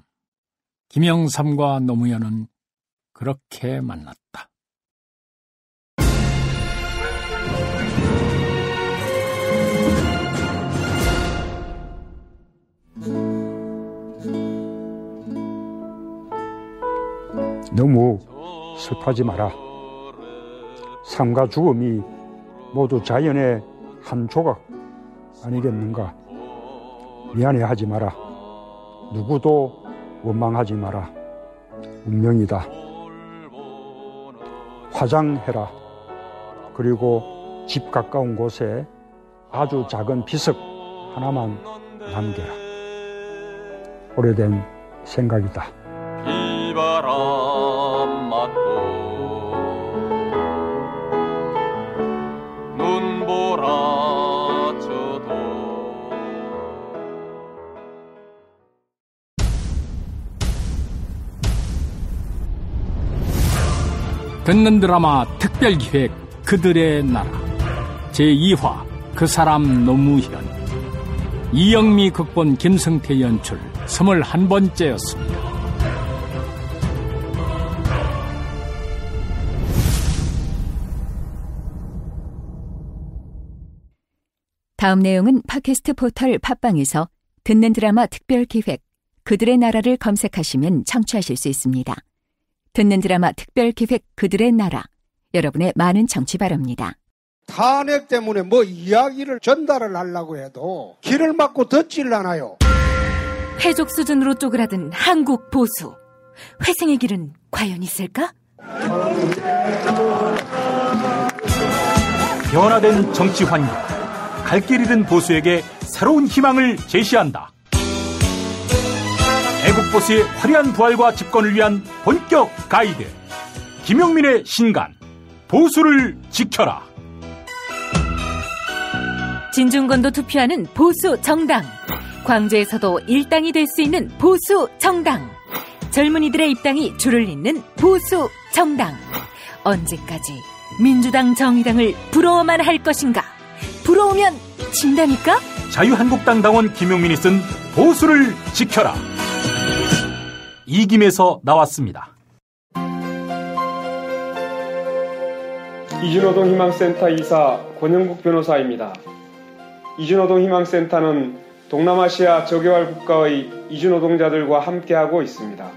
김영삼과 노무현은 그렇게 만났다. 너무 슬퍼하지 마라. 삶과 죽음이 모두 자연의 한 조각 아니겠는가. 미안해하지 마라. 누구도 원망하지 마라. 운명이다. 화장해라. 그리고 집 가까운 곳에 아주 작은 비석 하나만 남겨라. 오래된 생각이다. 비바람 맞고 눈보라쳐도 듣는 드라마 특별기획 그들의 나라 제2화 그 사람 노무현 이영미 극본 김성태 연출 21번째였습니다. 다음 내용은 팟캐스트 포털 팟빵에서 듣는 드라마 특별기획 그들의 나라를 검색하시면 청취하실 수 있습니다. 듣는 드라마 특별기획 그들의 나라 여러분의 많은 청취 바랍니다. 탄핵 때문에 뭐 이야기를 전달을 하려고 해도 길을 막고 듣질 않아요. 해적 수준으로 쪼그라든 한국 보수. 회생의 길은 과연 있을까? 변화된 정치 환경, 갈 길 잃은 보수에게 새로운 희망을 제시한다. 애국 보수의 화려한 부활과 집권을 위한 본격 가이드 김용민의 신간 보수를 지켜라. 진중권도 투표하는 보수 정당. 광주에서도 일당이 될 수 있는 보수 정당. 젊은이들의 입당이 줄을 잇는 보수 정당. 언제까지 민주당 정의당을 부러워만 할 것인가? 부러우면 진다니까? 자유한국당 당원 김용민이 쓴 보수를 지켜라. 이김에서 나왔습니다. 이주노동 희망센터 이사 권영국 변호사입니다. 이주노동 희망센터는 동남아시아 저개발 국가의 이주노동자들과 함께하고 있습니다.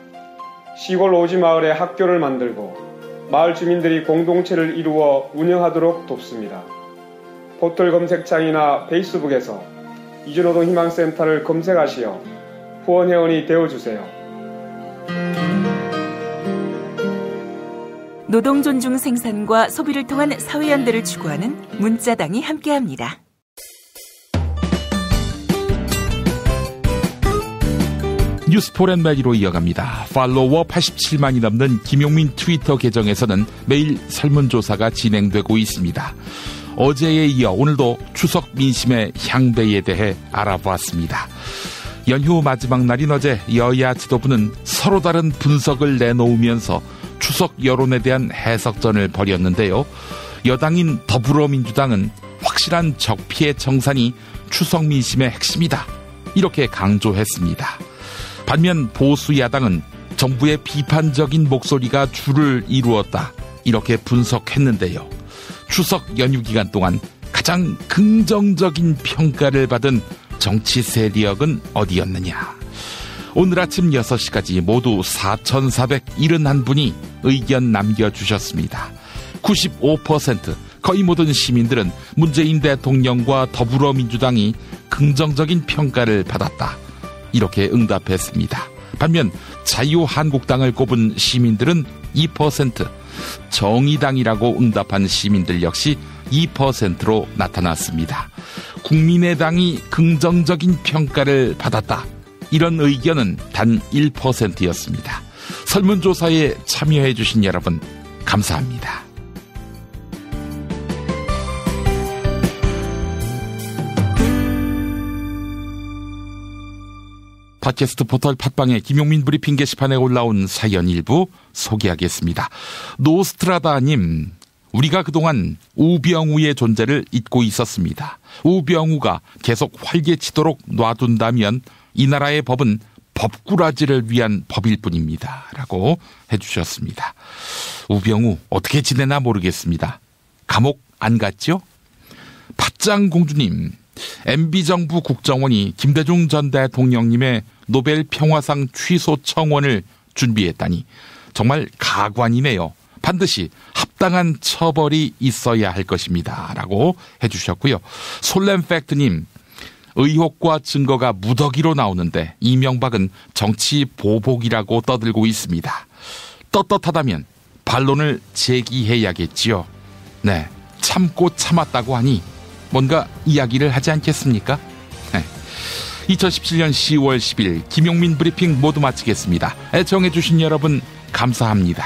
시골 오지 마을에 학교를 만들고 마을 주민들이 공동체를 이루어 운영하도록 돕습니다. 포털 검색창이나 페이스북에서 이주노동 희망센터를 검색하시어 후원회원이 되어주세요. 노동 존중 생산과 소비를 통한 사회연대를 추구하는 문자당이 함께합니다. 뉴스포렌 매기로 이어갑니다. 팔로워 87만이 넘는 김용민 트위터 계정에서는 매일 설문조사가 진행되고 있습니다. 어제에 이어 오늘도 추석 민심의 향배에 대해 알아보았습니다. 연휴 마지막 날인 어제 여야 지도부는 서로 다른 분석을 내놓으면서 추석 여론에 대한 해석전을 벌였는데요. 여당인 더불어민주당은 확실한 적피해 청산이 추석 민심의 핵심이다. 이렇게 강조했습니다. 반면 보수 야당은 정부의 비판적인 목소리가 주를 이루었다. 이렇게 분석했는데요. 추석 연휴 기간 동안 가장 긍정적인 평가를 받은 정치 세력은 어디였느냐. 오늘 아침 6시까지 모두 4,471분이 의견 남겨주셨습니다. 95% 거의 모든 시민들은 문재인 대통령과 더불어민주당이 긍정적인 평가를 받았다. 이렇게 응답했습니다. 반면 자유한국당을 꼽은 시민들은 2%, 정의당이라고 응답한 시민들 역시 2%로 나타났습니다. 국민의당이 긍정적인 평가를 받았다. 이런 의견은 단 1%였습니다. 설문조사에 참여해 주신 여러분 감사합니다. 팟캐스트 포털 팟빵의 김용민 브리핑 게시판에 올라온 사연 일부 소개하겠습니다. 노스트라다님, 우리가 그동안 우병우의 존재를 잊고 있었습니다. 우병우가 계속 활개치도록 놔둔다면 이 나라의 법은 법꾸라지를 위한 법일 뿐입니다. 라고 해주셨습니다. 우병우 어떻게 지내나 모르겠습니다. 감옥 안 갔죠? 팥짱공주님, MB정부 국정원이 김대중 전 대통령님의 노벨 평화상 취소 청원을 준비했다니 정말 가관이네요. 반드시 합당한 처벌이 있어야 할 것입니다. 라고 해주셨고요. 솔렘팩트님, 의혹과 증거가 무더기로 나오는데 이명박은 정치 보복이라고 떠들고 있습니다. 떳떳하다면 반론을 제기해야겠지요. 네, 참고 참았다고 하니 뭔가 이야기를 하지 않겠습니까? 네. 2017년 10월 10일 김용민 브리핑 모두 마치겠습니다. 애청해주신 여러분 감사합니다.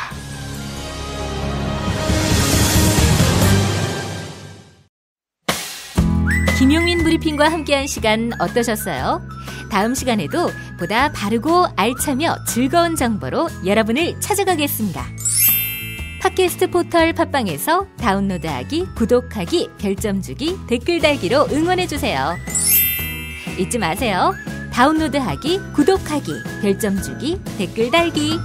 김용민 브리핑과 함께한 시간 어떠셨어요? 다음 시간에도 보다 바르고 알차며 즐거운 정보로 여러분을 찾아가겠습니다. 팟캐스트 포털 팟빵에서 다운로드하기, 구독하기, 별점 주기, 댓글 달기로 응원해주세요. 잊지 마세요. 다운로드하기, 구독하기, 별점 주기, 댓글 달기.